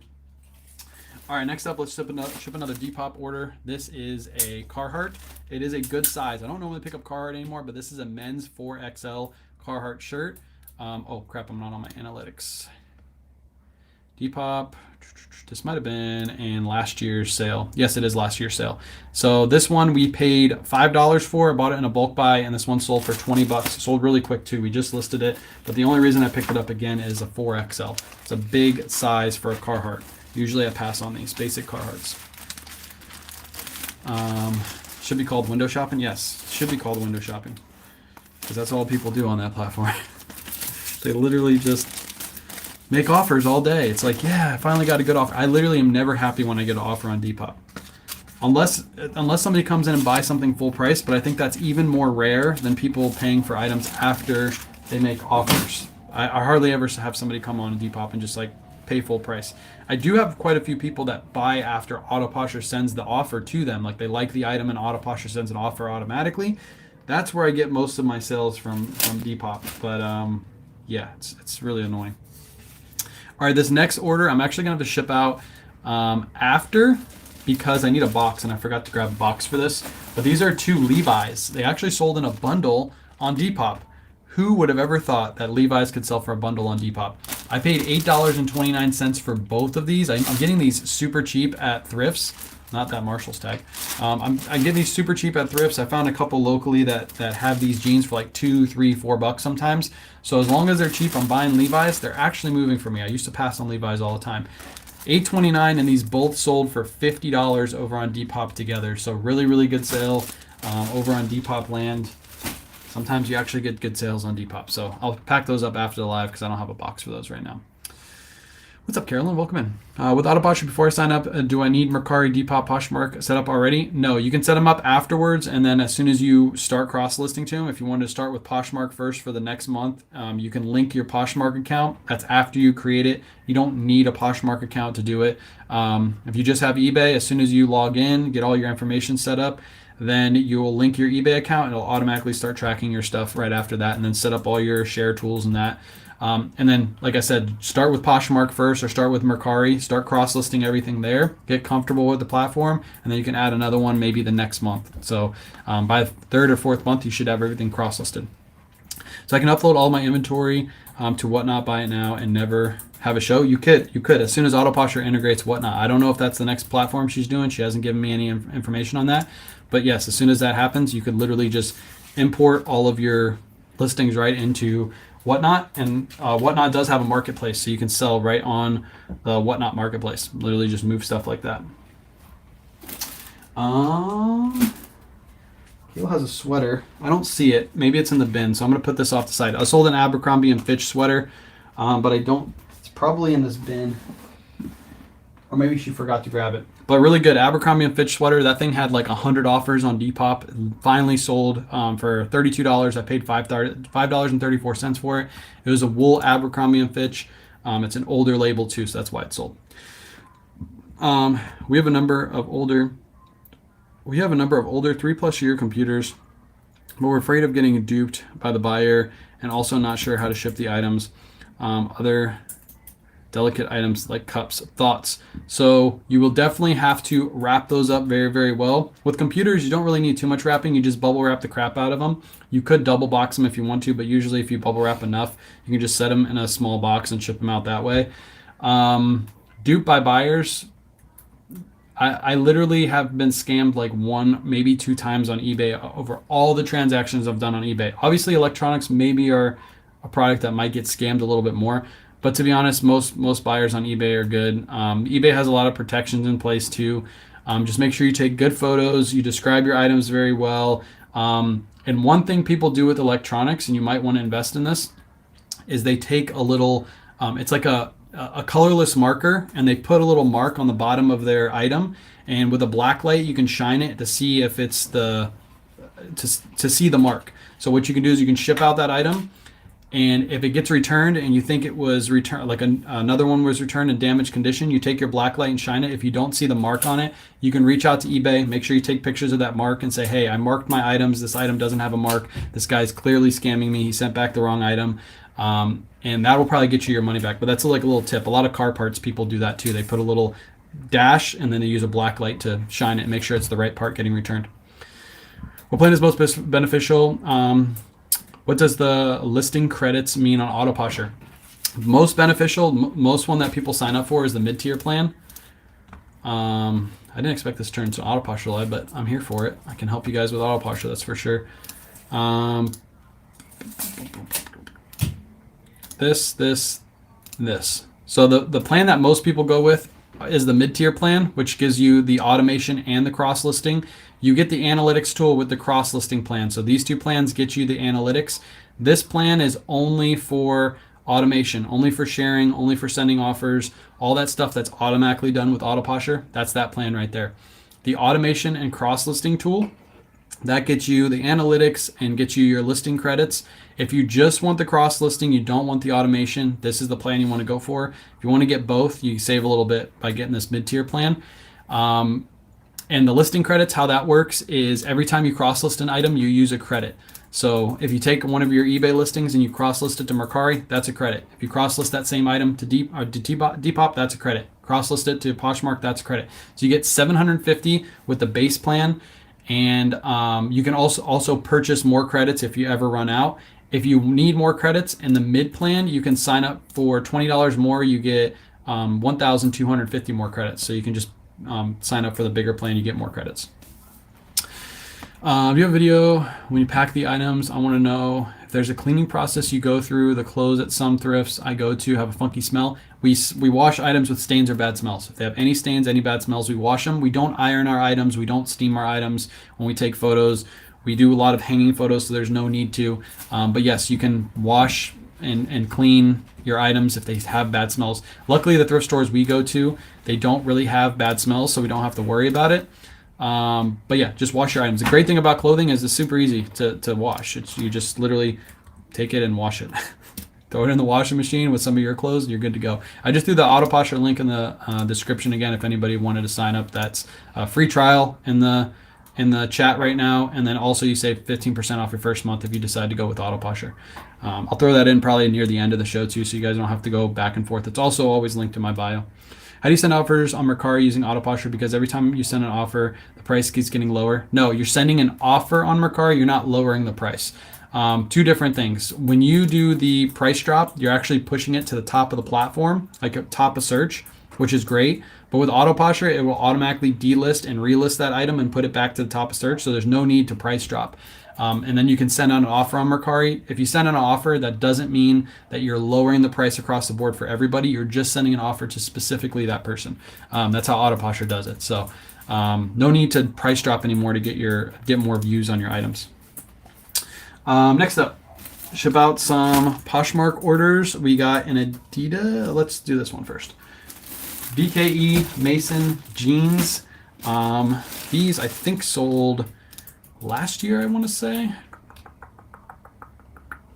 All right, next up, let's ship another Depop order. This is a Carhartt. It is a good size. I don't normally pick up Carhartt anymore, but this is a men's 4XL Carhartt shirt. Oh crap, I'm not on my analytics. Depop. This might have been in last year's sale. Yes, it is last year's sale. So this one we paid $5 for. I bought it in a bulk buy, and this one sold for $20. Sold really quick too. We just listed it, but the only reason I picked it up again is a 4XL. It's a big size for a Carhartt. Usually I pass on these basic Carhartts. Should be called window shopping. Yes, should be called window shopping because that's all people do on that platform. They literally just make offers all day. It's like, yeah, I finally got a good offer. I literally am never happy when I get an offer on Depop. Unless somebody comes in and buys something full price, but I think that's even more rare than people paying for items after they make offers. I hardly ever have somebody come on Depop and just like pay full price. I do have quite a few people that buy after Posher sends the offer to them. Like they like the item and Posher sends an offer automatically. That's where I get most of my sales from Depop. But yeah, it's really annoying. All right, this next order, I'm actually going to have to ship out after because I need a box, and I forgot to grab a box for this. But these are two Levi's. They actually sold in a bundle on Depop. Who would have ever thought that Levi's could sell for a bundle on Depop? I paid $8.29 for both of these. I'm getting these super cheap at thrifts. Not that Marshall's tag. I'm getting these super cheap at thrifts. I found a couple locally that have these jeans for like $2, $3, $4 sometimes. So as long as they're cheap, I'm buying Levi's. They're actually moving for me. I used to pass on Levi's all the time. $8.29, and these both sold for $50 over on Depop together. So really, really good sale over on Depop land. Sometimes you actually get good sales on Depop. So I'll pack those up after the live because I don't have a box for those right now. What's up, Carolyn? Welcome in. With Autoposher, before I sign up, do I need Mercari, Depop, Poshmark set up already? No, you can set them up afterwards, and then as soon as you start cross-listing to them, if you wanted to start with Poshmark first for the next month, you can link your Poshmark account. That's after you create it. You don't need a Poshmark account to do it. If you just have eBay, as soon as you log in, get all your information set up, then you will link your eBay account, and it'll automatically start tracking your stuff right after that, and then set up all your share tools and that. And then, like I said, start with Poshmark first or start with Mercari. Start cross-listing everything there. Get comfortable with the platform, and then you can add another one maybe the next month. So by the third or fourth month, you should have everything cross-listed. So I can upload all my inventory to Whatnot, buy it now, and never have a show. You could. As soon as Autoposher integrates Whatnot. I don't know if that's the next platform she's doing. She hasn't given me any information on that. But yes, as soon as that happens, you could literally just import all of your listings right into Whatnot, and Whatnot does have a marketplace, so you can sell right on the Whatnot marketplace. Literally just move stuff like that. Keel has a sweater. I don't see it. Maybe it's in the bin, so I'm going to put this off the side. I sold an Abercrombie and Fitch sweater, but I don't. It's probably in this bin, or maybe she forgot to grab it. But really good Abercrombie and Fitch sweater. That thing had like 100 offers on Depop. Finally sold for $32. I paid $5.34 for it. It was a wool Abercrombie and Fitch. It's an older label too, so that's why it sold. We have a number of older 3+ year computers, but we're afraid of getting duped by the buyer and also not sure how to ship the items. Other delicate items like cups. Thoughts? So you will definitely have to wrap those up very, very well. With computers, you don't really need too much wrapping. You just bubble wrap the crap out of them. You could double box them if you want to, but usually if you bubble wrap enough, you can just set them in a small box and ship them out that way. Duped by buyers. I literally have been scammed like 1, maybe 2 times on eBay over all the transactions I've done on eBay. Obviously, electronics maybe are a product that might get scammed a little bit more. But to be honest, most buyers on eBay are good. eBay has a lot of protections in place too. Just make sure you take good photos. You describe your items very well. And one thing people do with electronics, and you might want to invest in this, is they take a little, it's like a colorless marker, and they put a little mark on the bottom of their item. And with a black light, you can shine it to see if it's to see the mark. So what you can do is you can ship out that item. And if it gets returned and you think it was returned, like another one was returned in damaged condition, you take your black light and shine it. If you don't see the mark on it, you can reach out to eBay, make sure you take pictures of that mark and say, hey, I marked my items. This item doesn't have a mark. This guy's clearly scamming me. He sent back the wrong item. And that will probably get you your money back. But that's like a little tip. A lot of car parts people do that too. They put a little dash and then they use a black light to shine it and make sure it's the right part getting returned. What plan is most beneficial? What does the listing credits mean on Autoposher? Most beneficial, most one that people sign up for is the mid-tier plan. I didn't expect this to turn into Autoposher Live, but I'm here for it. I can help you guys with Autoposher, that's for sure. This. So the plan that most people go with is the mid-tier plan, which gives you the automation and the cross-listing. You get the analytics tool with the cross-listing plan. So these 2 plans get you the analytics. This plan is only for automation, only for sharing, only for sending offers, all that stuff that's automatically done with Autoposher. That's that plan right there. The automation and cross-listing tool, that gets you the analytics and gets you your listing credits. If you just want the cross-listing, you don't want the automation, this is the plan you want to go for. If you want to get both, you save a little bit by getting this mid-tier plan. And the listing credits, how that works is every time you cross-list an item, you use a credit. So if you take one of your eBay listings and you cross-list it to Mercari, that's a credit. If you cross-list that same item to Depop, that's a credit. Cross-list it to Poshmark, that's a credit. So you get $750 with the base plan, and you can also purchase more credits if you ever run out. If you need more credits in the mid plan, you can sign up for $20 more. You get 1,250 more credits. So you can just sign up for the bigger plan, you get more credits. Do you have a video when you pack the items? I want to know if there's a cleaning process you go through. The clothes at some thrifts I go to have a funky smell. We wash items with stains or bad smells. If they have any stains, any bad smells, we wash them. We don't iron our items. We don't steam our items when we take photos. We do a lot of hanging photos, so there's no need to. But yes, you can wash and clean your items if they have bad smells. Luckily, the thrift stores we go to, they don't really have bad smells, so we don't have to worry about it. But yeah, just wash your items. The great thing about clothing is it's super easy to wash. You just literally take it and wash it. Throw it in the washing machine with some of your clothes and you're good to go. I just threw the Auto Posher link in the description again if anybody wanted to sign up. That's a free trial in the chat right now, and then also you save 15% off your first month if you decide to go with Auto Posher. I'll throw that in probably near the end of the show too, so you guys don't have to go back and forth. It's also always linked in my bio. How do you send offers on Mercari using Auto Posher? Because every time you send an offer, the price keeps getting lower. No, you're sending an offer on Mercari. You're not lowering the price. Two different things. When you do the price drop, you're actually pushing it to the top of the platform, like at top of search, which is great. But with Auto Posher, it will automatically delist and relist that item and put it back to the top of search. So there's no need to price drop. And then you can send out an offer on Mercari. If you send out an offer, that doesn't mean that you're lowering the price across the board for everybody. You're just sending an offer to specifically that person. That's how Auto Posher does it. So no need to price drop anymore to get more views on your items. Next up, ship out some Poshmark orders. We got an Adidas. Let's do this one first. BKE Mason jeans. These I think sold last year, I want to say.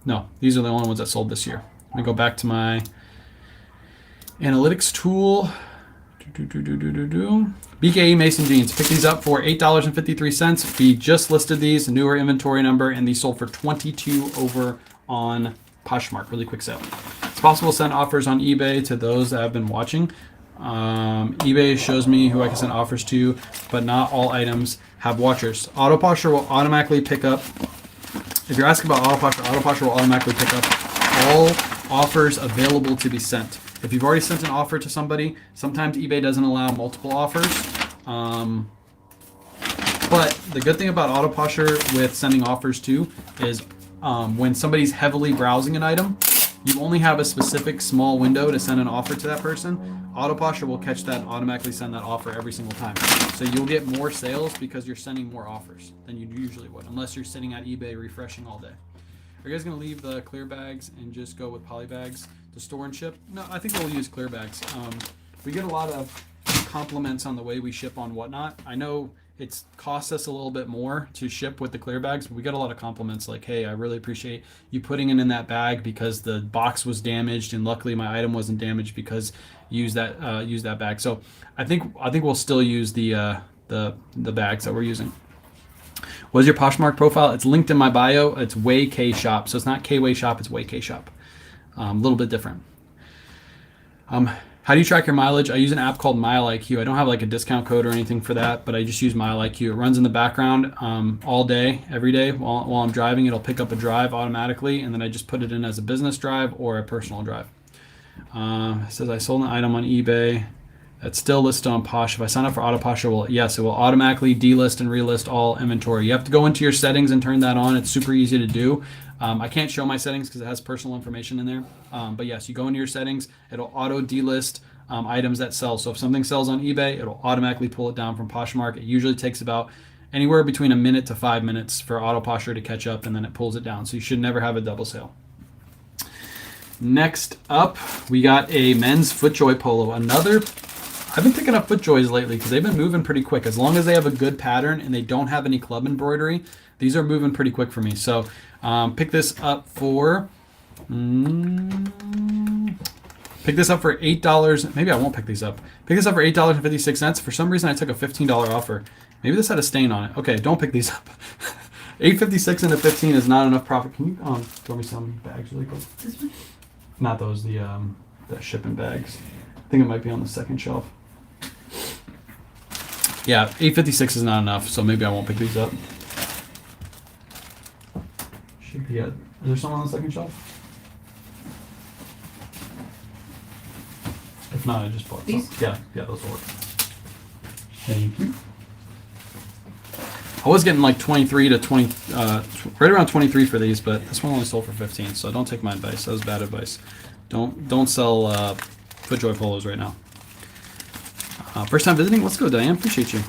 No, these are the only ones that sold this year. Let me go back to my analytics tool. BKE Mason jeans. Pick these up for $8.53. We just listed these, newer inventory number, and these sold for $22 over on Poshmark. Really quick sale. It's possible to send offers on eBay to those that have been watching. eBay shows me who I can send offers to, but not all items have watchers. Auto Posher will automatically pick up. If you're asking about Auto Posher will automatically pick up all offers available to be sent. If you've already sent an offer to somebody, sometimes eBay doesn't allow multiple offers. But the good thing about Auto Posher with sending offers to is when somebody's heavily browsing an item, you only have a specific small window to send an offer to that person. Auto Posher will catch that and automatically send that offer every single time. So you'll get more sales because you're sending more offers than you usually would, unless you're sitting at eBay refreshing all day. Are you guys going to leave the clear bags and just go with poly bags to store and ship? No, I think we'll use clear bags. We get a lot of compliments on the way we ship on whatnot. I know it's cost us a little bit more to ship with the clear bags, but we get a lot of compliments like, hey, I really appreciate you putting it in that bag because the box was damaged and luckily my item wasn't damaged because you use that bag. So I think we'll still use the bags that we're using. What's your Poshmark profile? It's linked in my bio. It's Way K Shop. So it's not K-Way Shop, it's Way K Shop. A little bit different. How do you track your mileage? I use an app called MileIQ. I don't have like a discount code or anything for that, but I just use MileIQ. It runs in the background all day, every day. While I'm driving, it'll pick up a drive automatically, and then I just put it in as a business drive or a personal drive. It says I sold an item on eBay that's still listed on Posh. If I sign up for Auto Posher, yes, it will automatically delist and relist all inventory. You have to go into your settings and turn that on. It's super easy to do. I can't show my settings because it has personal information in there. But yes, you go into your settings, it'll auto delist items that sell. So if something sells on eBay, it'll automatically pull it down from Poshmark. It usually takes about anywhere between a minute to 5 minutes for Auto Posher to catch up, and then it pulls it down. So you should never have a double sale. Next up, we got a men's FootJoy polo. I've been picking up FootJoys lately because they've been moving pretty quick. As long as they have a good pattern and they don't have any club embroidery, these are moving pretty quick for me. So pick this up for $8. Maybe I won't pick these up. Pick this up for $8.56. For some reason, I took a $15 offer. Maybe this had a stain on it. Okay, don't pick these up. $8.56 into 15 is not enough profit. Can you throw me some bags really quick? This one? Not those, the shipping bags. I think it might be on the second shelf. Yeah, $8.56 is not enough, so maybe I won't pick these up. Should be is there some on the second shelf? If not, I just bought some. Yeah, those will work. Thank you. I was getting like 23 to 20, right around 23 for these, but this one only sold for 15, so don't take my advice. That was bad advice. Don't sell FootJoy polos right now. First time visiting? Let's go, Diane. Appreciate you.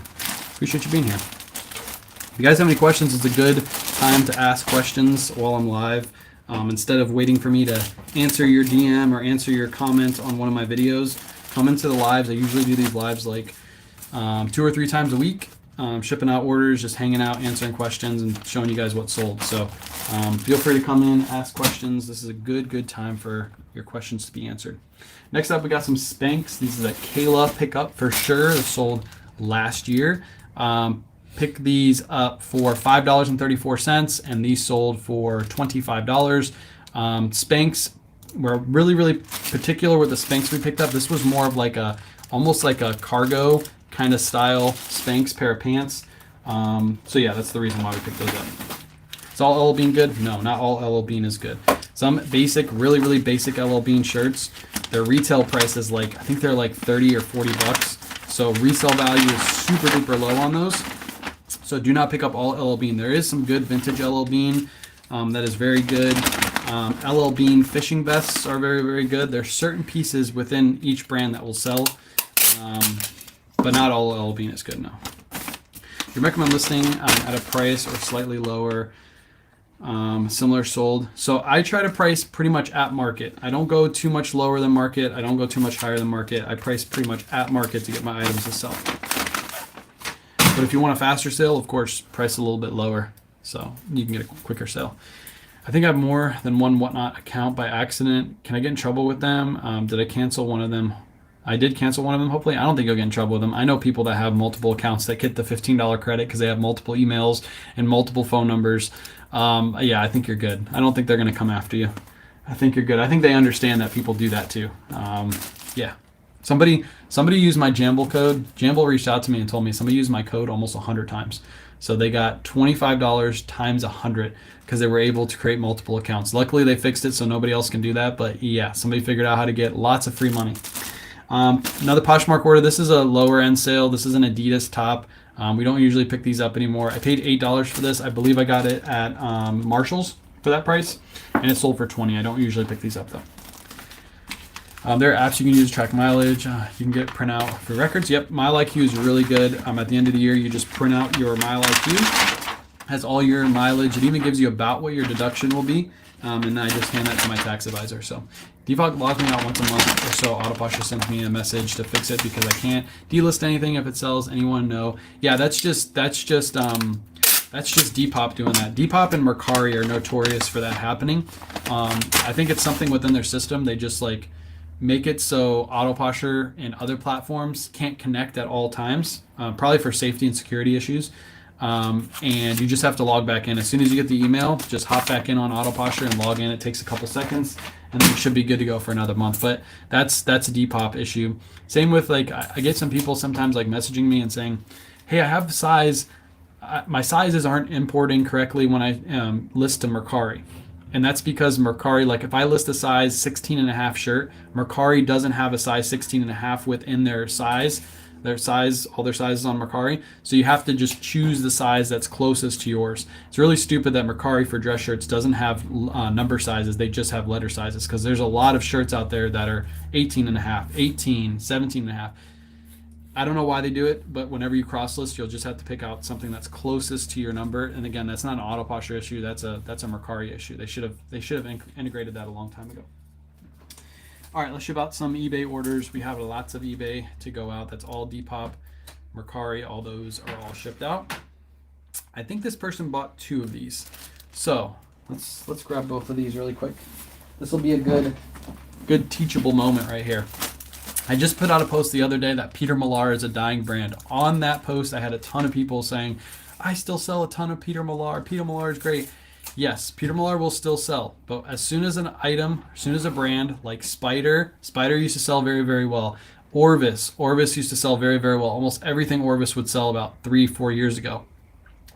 Appreciate you being here. If you guys have any questions, it's a good time to ask questions while I'm live. Instead of waiting for me to answer your DM or answer your comment on one of my videos, come into the lives. I usually do these lives like 2 or 3 times a week, shipping out orders, just hanging out, answering questions, and showing you guys what's sold. So feel free to come in, ask questions. This is a good time for your questions to be answered. Next up, we got some Spanx. These are the Kayla pickup for sure. They sold last year. Pick these up for $5.34, and these sold for $25. Spanx, we're really particular with the Spanx we picked up. This was more of like almost like a cargo kind of style Spanx pair of pants. So yeah, that's the reason why we picked those up. Is all LL Bean good? No, not all LL Bean is good. Some basic, really basic LL Bean shirts, their retail price is like, I think they're like 30 or 40 bucks. So resale value is super duper low on those. So do not pick up all LL Bean. There is some good vintage LL Bean that is very good. LL Bean fishing vests are very good. There's certain pieces within each brand that will sell, but not all LL Bean is good, no. You recommend listing at a price or slightly lower, similar sold. So I try to price pretty much at market. I don't go too much lower than market. I don't go too much higher than market. I price pretty much at market to get my items to sell. But if you want a faster sale, of course, price a little bit lower so you can get a quicker sale. I think I have more than one Whatnot account by accident. Can I get in trouble with them? Did I cancel one of them? I did cancel one of them, hopefully. I don't think you'll get in trouble with them. I know people that have multiple accounts that get the $15 credit because they have multiple emails and multiple phone numbers. Yeah, I think you're good. I don't think they're going to come after you. I think you're good. I think they understand that people do that too. Yeah. Somebody used my Jamble code. Jamble reached out to me and told me somebody used my code almost 100 times. So they got $25 times 100 because they were able to create multiple accounts. Luckily, they fixed it so nobody else can do that. But yeah, somebody figured out how to get lots of free money. Another Poshmark order. This is a lower end sale. This is an Adidas top. We don't usually pick these up anymore. I paid $8 for this. I believe I got it at Marshall's for that price, and it sold for $20. I don't usually pick these up though. There are apps you can use to track mileage. You can get printout for records. Yep, MileIQ is really good. At the end of the year, you just print out your MileIQ. Has all your mileage. It even gives you about what your deduction will be. And then I just hand that to my tax advisor. So default logs me out once a month or so. Posher sends me a message to fix it because I can't delist anything if it sells. Anyone know? Yeah, that's just Depop doing that. Depop and Mercari are notorious for that happening. I think it's something within their system. They just like make it so Posher and other platforms can't connect at all times, probably for safety and security issues. And you just have to log back in. As soon as you get the email, just hop back in on Posher and log in. It takes a couple seconds, and then you should be good to go for another month. But that's a Depop issue. Same with like, I get some people sometimes like messaging me and saying, hey, I have size. My sizes aren't importing correctly when I list to Mercari. And that's because Mercari, like if I list a size 16.5 shirt, Mercari doesn't have a size 16.5 within their size. All their sizes on Mercari. So you have to just choose the size that's closest to yours. It's really stupid that Mercari for dress shirts doesn't have number sizes. They just have letter sizes because there's a lot of shirts out there that are 18.5, 18, 17.5. I don't know why they do it, but whenever you cross list, you'll just have to pick out something that's closest to your number. And again, that's not an Posher issue. That's a Mercari issue. They should have integrated that a long time ago. All right, let's ship out some eBay orders. We have lots of eBay to go out. That's all Depop, Mercari. All those are all shipped out. I think this person bought 2 of these. So let's grab both of these really quick. This will be a good teachable moment right here. I just put out a post the other day that Peter Millar is a dying brand. On that post, I had a ton of people saying, I still sell a ton of Peter Millar. Peter Millar is great. Yes, Peter Millar will still sell, but as soon as an item, as soon as a brand like Spider used to sell very well. Orvis used to sell very well. Almost everything Orvis would sell about 3-4 years ago.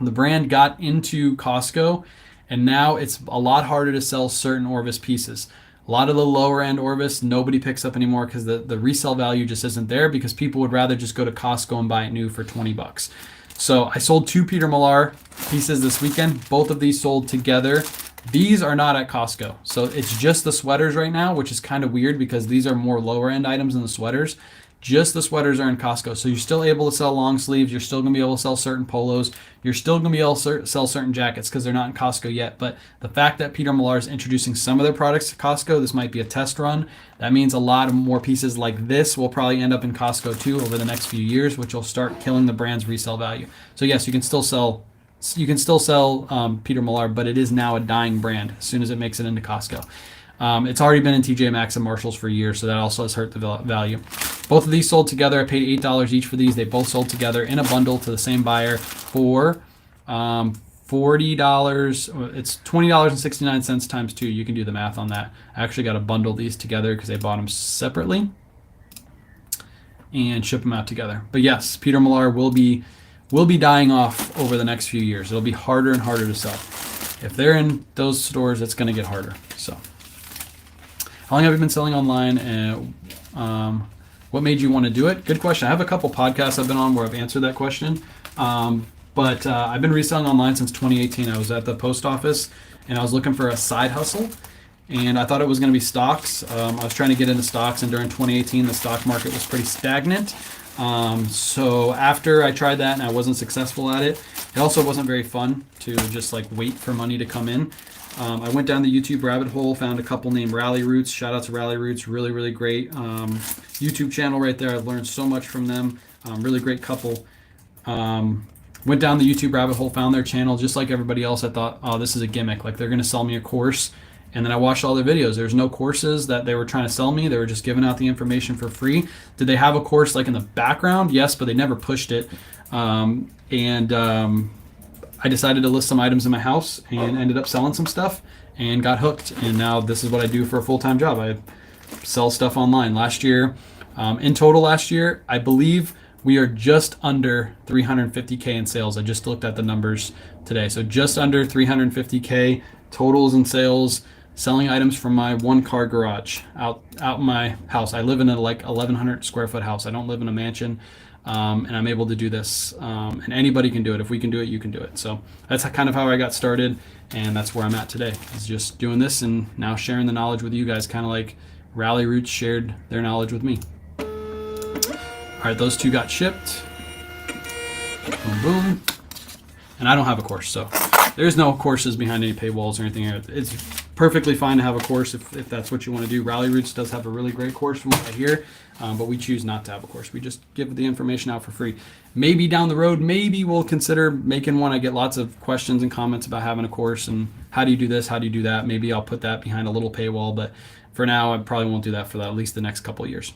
The brand got into Costco, and now it's a lot harder to sell certain Orvis pieces. A lot of the lower end Orvis, nobody picks up anymore because the resale value just isn't there because people would rather just go to Costco and buy it new for 20 bucks. So I sold 2 Peter Millar pieces this weekend. Both of these sold together. These are not at Costco. So it's just the sweaters right now, which is kind of weird because these are more lower end items than the sweaters. Just the sweaters are in Costco. So you're still able to sell long sleeves. You're still going to be able to sell certain polos. You're still going to be able to sell certain jackets because they're not in Costco yet. But the fact that Peter Millar is introducing some of their products to Costco, this might be a test run. That means a lot of more pieces like this will probably end up in Costco too over the next few years, which will start killing the brand's resale value. So yes, you can still sell Peter Millar, but it is now a dying brand as soon as it makes it into Costco. It's already been in TJ Maxx and Marshalls for years, so that also has hurt the value. Both of these sold together. I paid $8 each for these. They both sold together in a bundle to the same buyer for $40. It's $20.69 times 2. You can do the math on that. I actually got to bundle these together because they bought them separately and ship them out together. But yes, Peter Millar will be dying off over the next few years. It'll be harder and harder to sell. If they're in those stores, it's going to get harder. So, how long have you been selling online, and what made you want to do it? Good question. I have a couple podcasts I've been on where I've answered that question. But I've been reselling online since 2018. I was at the post office and I was looking for a side hustle, and I thought it was going to be stocks. I was trying to get into stocks, and during 2018 the stock market was pretty stagnant. So after I tried that and I wasn't successful at it, it also wasn't very fun to just like wait for money to come in. I went down the YouTube rabbit hole, found a couple named Rally Roots. Shout out to Rally Roots, really, really great YouTube channel right there. I've learned so much from them. Really great couple. Went down the YouTube rabbit hole, found their channel. Just like everybody else, I thought, oh, this is a gimmick. Like they're going to sell me a course. And then I watched all their videos. There's no courses that they were trying to sell me. They were just giving out the information for free. Did they have a course like in the background? Yes, but they never pushed it. I decided to list some items in my house and ended up selling some stuff and got hooked. And now this is what I do for a full-time job. I sell stuff online. Last year, in total last year, I believe we are just under 350K in sales. I just looked at the numbers today. So just under 350K totals in sales, selling items from my one-car garage out in my house. I live in a like 1,100 square foot house. I don't live in a mansion. And I'm able to do this, and anybody can do it. If we can do it, you can do it. So that's kind of how I got started, and that's where I'm at today. Is just doing this and now sharing the knowledge with you guys, kind of like Rally Roots shared their knowledge with me. All right, those two got shipped. Boom, boom. And I don't have a course, so there's no courses behind any paywalls or anything. It's perfectly fine to have a course if that's what you want to do. Rally Roots does have a really great course from what I hear, but we choose not to have a course. We just give the information out for free. Maybe down the road, maybe we'll consider making one. I get lots of questions and comments about having a course and how do you do this, how do you do that. Maybe I'll put that behind a little paywall, but for now, I probably won't do that for at least the next couple of years.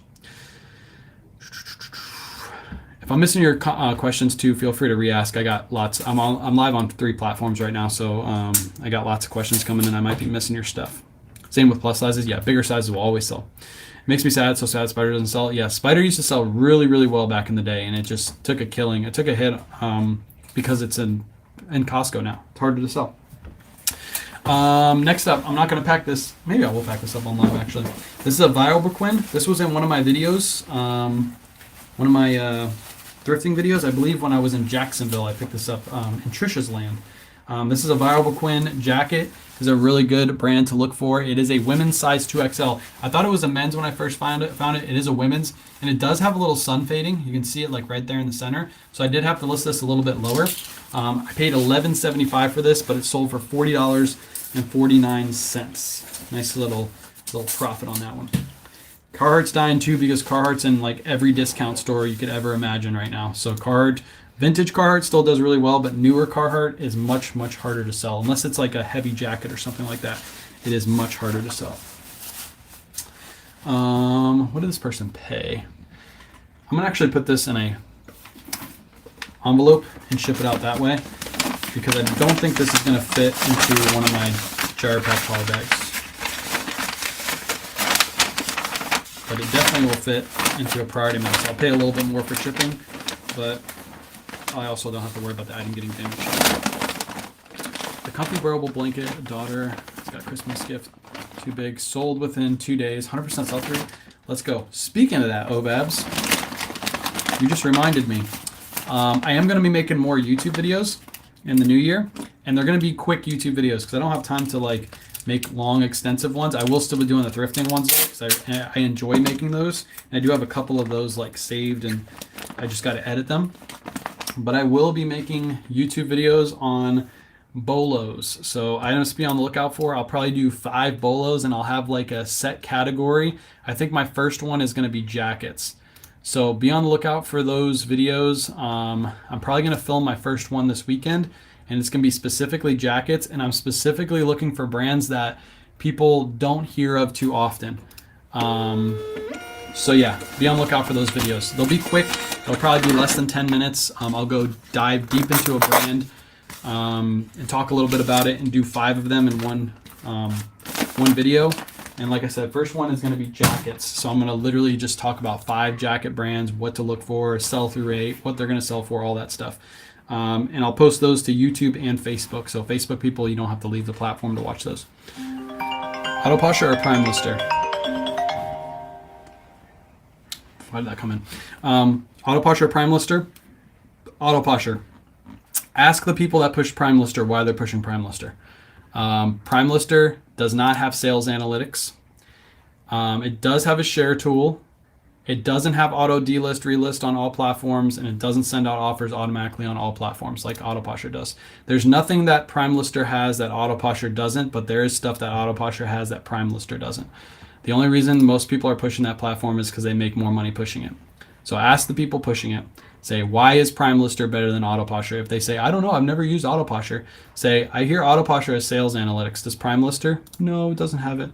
If I'm missing your questions too, feel free to re-ask. I got lots. I'm live on 3 platforms right now, so I got lots of questions coming in. I might be missing your stuff. Same with plus sizes. Yeah, bigger sizes will always sell. It makes me sad. So sad Spider doesn't sell. Yeah, Spider used to sell really, really well back in the day, and it just took a killing. It took a hit because it's in Costco now. It's harder to sell. Next up, I'm not going to pack this. Maybe I will pack this up on live actually. This is a Viobroquin. This was in one of my videos. One of my thrifting videos, I believe when I was in Jacksonville, I picked this up in Trisha's land. This is a Viobroquin jacket. This is a really good brand to look for. It is a women's size 2XL. I thought it was a men's when I first found it. It is a women's, and it does have a little sun fading. You can see it like right there in the center. So I did have to list this a little bit lower. I paid $11.75 for this, but it sold for $40.49. Nice little profit on that one. Carhartt's dying too because Carhartt's in like every discount store you could ever imagine right now. So vintage Carhartt still does really well, but newer Carhartt is much, much harder to sell. Unless it's like a heavy jacket or something like that, it is much harder to sell. What did this person pay? I'm gonna actually put this in a envelope and ship it out that way because I don't think this is gonna fit into one of my jar pack poly bags. But it definitely will fit into a priority mail. So I'll pay a little bit more for shipping, but I also don't have to worry about the item getting damaged. The comfy wearable blanket, daughter, it's got a Christmas gift, too big, sold within 2 days, 100% sell-through. Let's go. Speaking of that, Obabs, you just reminded me. I am going to be making more YouTube videos in the new year, and they're going to be quick YouTube videos because I don't have time to like make long, extensive ones. I will still be doing the thrifting ones because I enjoy making those. And I do have a couple of those like saved, and I just got to edit them. But I will be making YouTube videos on bolos. So items to be on the lookout for. I'll probably do 5 bolos, and I'll have like a set category. I think my first one is going to be jackets. So be on the lookout for those videos. I'm probably going to film my first one this weekend, and it's going to be specifically jackets, and I'm specifically looking for brands that people don't hear of too often. So yeah, be on the lookout for those videos. They'll be quick. They'll probably be less than 10 minutes. I'll go dive deep into a brand and talk a little bit about it and do 5 of them in one video. And like I said, first one is going to be jackets. So I'm going to literally just talk about 5 jacket brands, what to look for, sell-through rate, what they're going to sell for, all that stuff. And I'll post those to YouTube and Facebook. So Facebook people, you don't have to leave the platform to watch those. Auto Posher or Prime Lister? Why did that come in? Auto Posher or Prime Lister? Auto Posher. Ask the people that push Prime Lister why they're pushing Prime Lister. Prime Lister does not have sales analytics. It does have a share tool. It doesn't have auto delist, relist on all platforms, and it doesn't send out offers automatically on all platforms like Auto Posher does. There's nothing that Prime Lister has that Auto Posher doesn't, but there is stuff that Auto Posher has that Prime Lister doesn't. The only reason most people are pushing that platform is because they make more money pushing it. So ask the people pushing it. Say, why is Prime Lister better than Auto Posher? If they say, I don't know, I've never used Auto Posher, say, I hear Auto Posher has sales analytics. Does Prime Lister? No, it doesn't have it.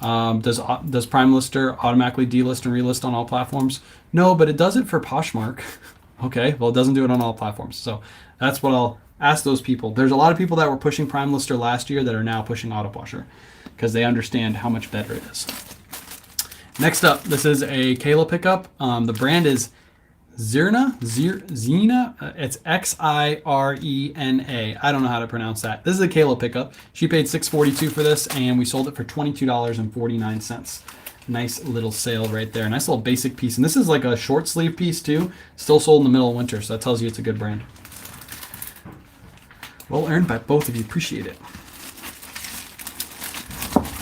Does Prime Lister automatically delist and relist on all platforms? No, but it does it for Poshmark. Okay, well, it doesn't do it on all platforms. So that's what I'll ask those people. There's a lot of people that were pushing Prime Lister last year that are now pushing Auto Posher because they understand how much better it is. Next up, this is a Kayla pickup. The brand is Xirna. It's Xirena. I don't know how to pronounce that. This is a Kayla pickup. She paid $6.42 for this, and we sold it for $22.49. Nice little sale right there. Nice little basic piece. And this is like a short sleeve piece too. Still sold in the middle of winter, so that tells you it's a good brand. Well earned by both of you. Appreciate it.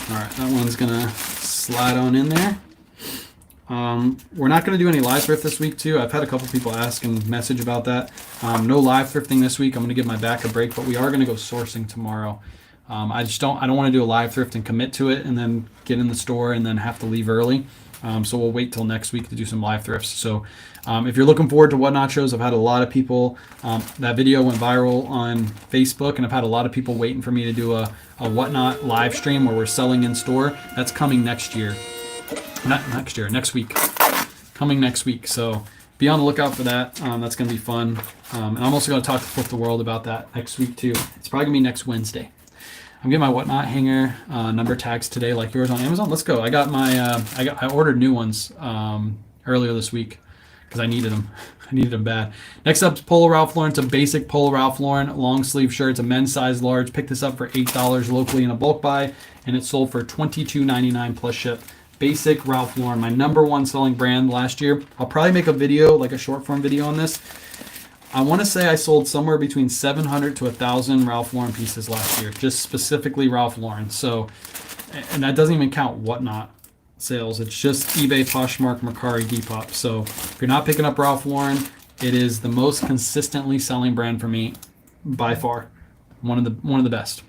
All right, that one's gonna slide on in there. We're not going to do any live thrift this week too. I've had a couple people ask and message about that. No live thrifting this week. I'm going to give my back a break, but we are going to go sourcing tomorrow. I don't want to do a live thrift and commit to it and then get in the store and then have to leave early. So we'll wait till next week to do some live thrifts. So if you're looking forward to Whatnot shows, I've had a lot of people, that video went viral on Facebook, and I've had a lot of people waiting for me to do a Whatnot live stream where we're selling in store. That's coming next year. Not next year, next week. Coming next week. So be on the lookout for that. That's going to be fun. And I'm also going to talk to Flip the World about that next week too. It's probably going to be next Wednesday. I'm getting my Whatnot hanger number tags today, like yours on Amazon. Let's go. I got my I ordered new ones earlier this week because I needed them. I needed them bad. Next up is Polo Ralph Lauren. It's a basic Polo Ralph Lauren long sleeve shirt. It's a men's size large. Picked this up for $8 locally in a bulk buy, and it sold for $22.99 plus ship. Basic Ralph Lauren, my #1 selling brand last year. I'll probably make a video, like a short form video on this. I want to say I sold somewhere between 700 to 1,000 Ralph Lauren pieces last year, just specifically Ralph Lauren. So, and that doesn't even count Whatnot sales. It's just eBay, Poshmark, Mercari, Depop. So if you're not picking up Ralph Lauren, it is the most consistently selling brand for me by far. One of the best.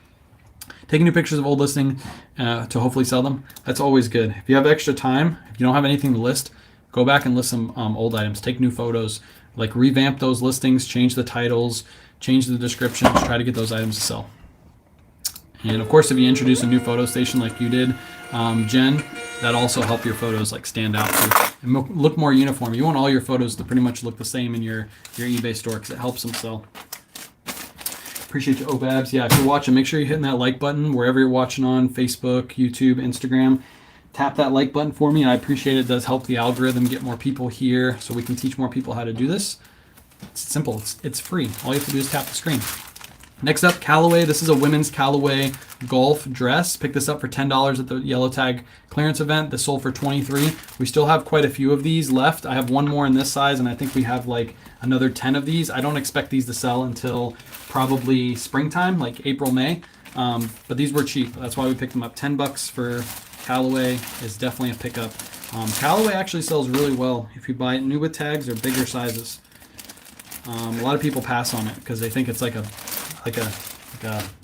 Taking new pictures of old listing to hopefully sell them. That's always good. If you have extra time, if you don't have anything to list, go back and list some old items. Take new photos. Like revamp those listings, change the titles, change the descriptions, try to get those items to sell. And of course, if you introduce a new photo station like you did, Jen, that also help your photos like stand out too and look more uniform. You want all your photos to pretty much look the same in your eBay store because it helps them sell. Appreciate you, Obabs. Yeah, if you're watching, make sure you're hitting that like button wherever you're watching on Facebook, YouTube, Instagram. Tap that like button for me, and I appreciate it. It does help the algorithm get more people here so we can teach more people how to do this. It's simple. It's free. All you have to do is tap the screen. Next up, Callaway. This is a women's Callaway golf dress. Picked this up for $10 at the Yellow Tag clearance event. This sold for $23. We still have quite a few of these left. I have one more in this size, and I think we have like another 10 of these. I don't expect these to sell until probably springtime, like April, May. But these were cheap. That's why we picked them up. $10 for Callaway is definitely a pickup. Callaway actually sells really well if you buy it new with tags or bigger sizes. A lot of people pass on it because they think it's like a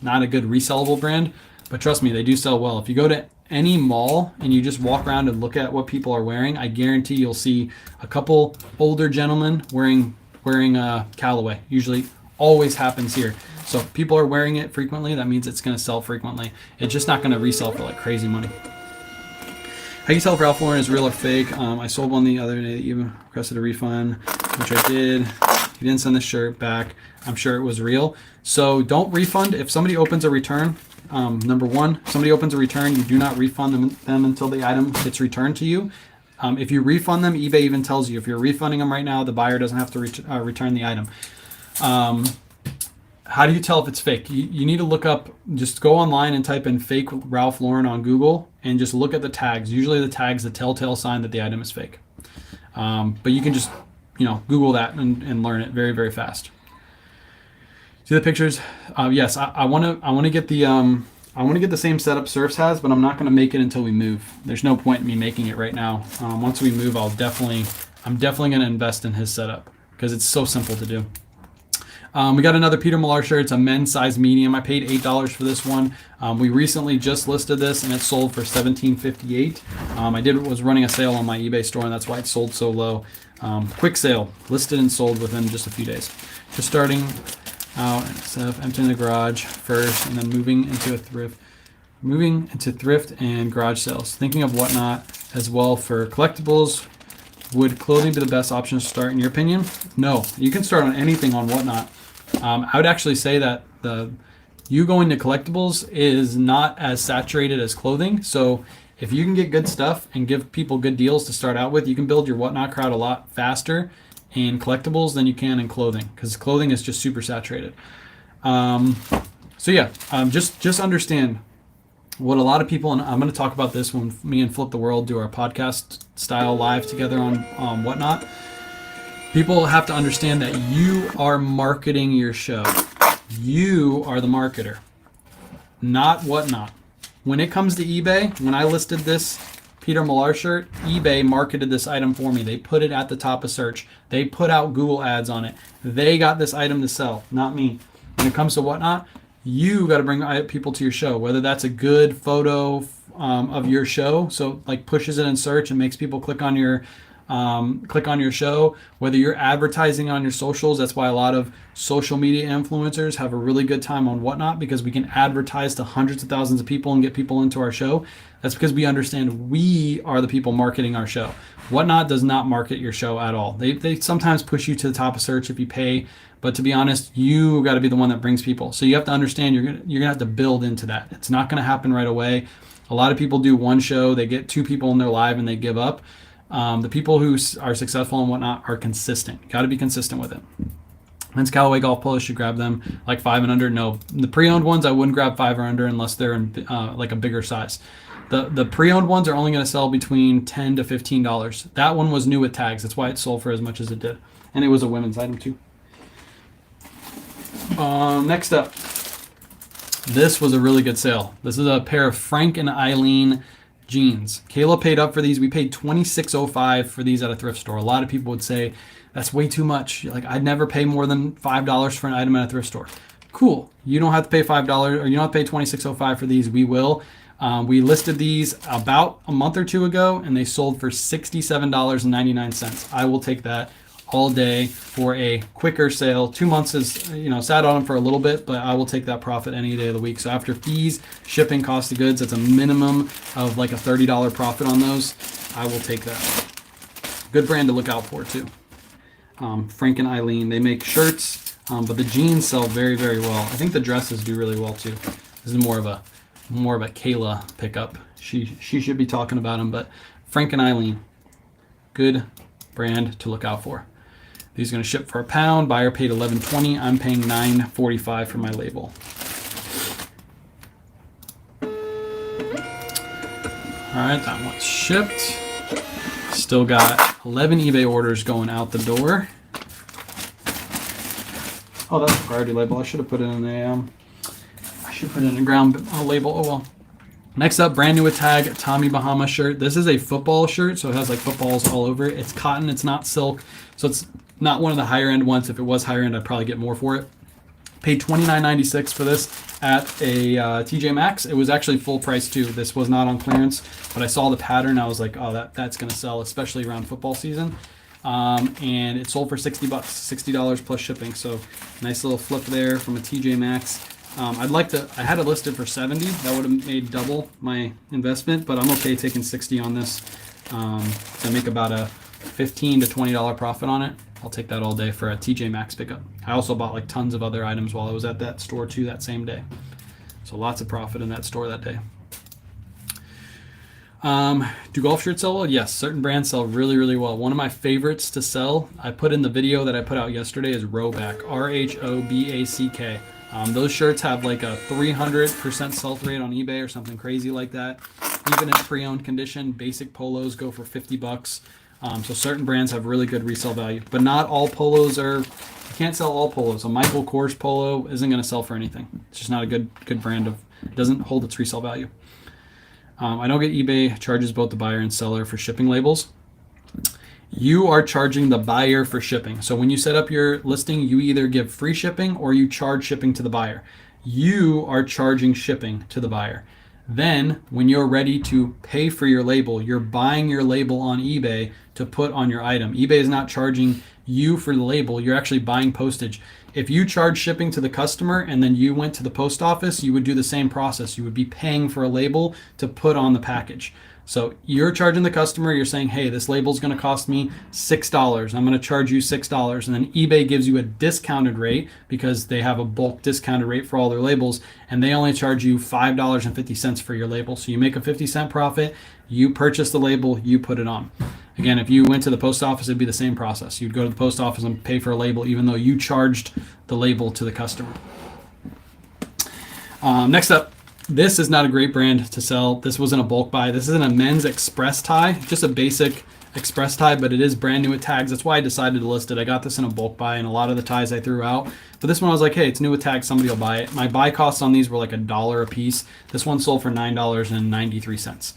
not a good resellable brand, but trust me, they do sell well. If you go to any mall and you just walk around and look at what people are wearing, I guarantee you'll see a couple older gentlemen wearing Callaway. Usually always happens here. So if people are wearing it frequently, that means it's going to sell frequently. It's just not going to resell for like crazy money. How can you tell if Ralph Lauren is real or fake? I sold one the other day that you requested a refund, which I did. You didn't send the shirt back. I'm sure it was real. So don't refund. If somebody opens a return, number one, if somebody opens a return, you do not refund them until the item gets returned to you. If you refund them, eBay even tells you if you're refunding them right now, the buyer doesn't have to return the item. How do you tell if it's fake? You need to look up, just go online and type in fake Ralph Lauren on Google and just look at the tags. Usually the tag's the telltale sign that the item is fake. But you can just, Google that and learn it very, very fast. See the pictures? Yes, I want to get the same setup Surfs has, but I'm not going to make it until we move. There's no point in me making it right now. Once we move, I'm definitely going to invest in his setup because it's so simple to do. We got another Peter Millar shirt. It's a men's size medium. I paid $8 for this one. We recently just listed this and it sold for $17.58. I was running a sale on my eBay store and that's why it sold so low. Quick sale, listed and sold within just a few days. Just starting out instead of emptying the garage first and then moving into thrift and garage sales. Thinking of Whatnot as well for collectibles. Would clothing be the best option to start in your opinion? No, you can start on anything on Whatnot. I would actually say that you going to collectibles is not as saturated as clothing. So if you can get good stuff and give people good deals to start out with, you can build your Whatnot crowd a lot faster in collectibles than you can in clothing because clothing is just super saturated. Just understand what a lot of people, and I'm going to talk about this when me and Flip the World do our podcast style live together on Whatnot. People have to understand that you are marketing your show. You are the marketer, not Whatnot. When it comes to eBay, when I listed this Peter Millar shirt, eBay marketed this item for me. They put it at the top of search. They put out Google ads on it. They got this item to sell, not me. When it comes to Whatnot, you got to bring people to your show, whether that's a good photo of your show, so like pushes it in search and makes people click on your show, whether you're advertising on your socials. That's why a lot of social media influencers have a really good time on Whatnot because we can advertise to hundreds of thousands of people and get people into our show. That's because we understand we are the people marketing our show. Whatnot does not market your show at all. They sometimes push you to the top of search if you pay, but to be honest, you got to be the one that brings people. So you have to understand you're gonna have to build into that. It's not going to happen right away. A lot of people do one show, they get 2 people in their live and they give up. The people who are successful and Whatnot are consistent. Got to be consistent with it. Men's Callaway golf polos, should grab them like 5 and under. No, the pre-owned ones I wouldn't grab 5 or under unless they're in like a bigger size. The pre-owned ones are only going to sell between $10 to $15. That one was new with tags. That's why it sold for as much as it did, and it was a women's item too. Next up, this was a really good sale. This is a pair of Frank and Eileen jeans. Kayla paid up for these. We paid $26.05 for these at a thrift store. A lot of people would say that's way too much. Like, I'd never pay more than $5 for an item at a thrift store. Cool. You don't have to pay $5 or you don't have to pay $26.05 for these. We will. We listed these about a month or two ago and they sold for $67.99. I will take that all day for a quicker sale. 2 months is, sat on them for a little bit, but I will take that profit any day of the week. So after fees, shipping, cost of goods, that's a minimum of like a $30 profit on those. I will take that. Good brand to look out for too. Frank and Eileen, they make shirts, but the jeans sell very, very well. I think the dresses do really well too. This is more of a Kayla pickup. She should be talking about them, but Frank and Eileen, good brand to look out for. These are going to ship for £1. Buyer paid $11.20. I'm paying $9.45 for my label. All right, that one's shipped. Still got 11 eBay orders going out the door. Oh, that's a priority label. I should have put it in a ground label. Oh well. Next up, brand new with tag, Tommy Bahama shirt. This is a football shirt, so it has like footballs all over it. It's cotton, it's not silk, so it's not one of the higher end ones. If it was higher end, I'd probably get more for it. Paid $29.96 for this at a TJ Maxx. It was actually full price too. This was not on clearance, but I saw the pattern. I was like, oh, that's gonna sell, especially around football season. And it sold for $60, $60 plus shipping. So nice little flip there from a TJ Maxx. I had it listed for 70. That would have made double my investment, but I'm okay taking 60 on this. I make about a $15 to $20 profit on it. I'll take that all day for a TJ Maxx pickup. I also bought like tons of other items while I was at that store too that same day. So lots of profit in that store that day. Do golf shirts sell well? Yes, certain brands sell really, really well. One of my favorites to sell, I put in the video that I put out yesterday, is Rhoback, R-H-O-B-A-C-K. Those shirts have like a 300% sell-through rate on eBay or something crazy like that. Even in pre-owned condition, basic polos go for $50. So certain brands have really good resale value, but not all polos you can't sell all polos. A Michael Kors polo isn't going to sell for anything. It's just not a good brand it doesn't hold its resale value. I don't get eBay charges both the buyer and seller for shipping labels. You are charging the buyer for shipping. So when you set up your listing, you either give free shipping or you charge shipping to the buyer. You are charging shipping to the buyer. Then when you're ready to pay for your label, you're buying your label on eBay to put on your item. eBay is not charging you for the label. You're actually buying postage. If you charge shipping to the customer and then you went to the post office, you would do the same process. You would be paying for a label to put on the package. So you're charging the customer, you're saying, hey, this label is going to cost me $6. I'm going to charge you $6. And then eBay gives you a discounted rate because they have a bulk discounted rate for all their labels. And they only charge you $5.50 for your label. So you make a 50-cent profit, you purchase the label, you put it on. Again, if you went to the post office, it'd be the same process. You'd go to the post office and pay for a label, even though you charged the label to the customer. Next up, this is not a great brand to sell. This wasn't a bulk buy. This isn't a men's express tie, just a basic express tie, but it is brand new with tags. That's why I decided to list it. I got this in a bulk buy, and a lot of the ties I threw out. But this one I was like, hey, it's new with tags. Somebody will buy it. My buy costs on these were like $1 a piece. This one sold for $9.93.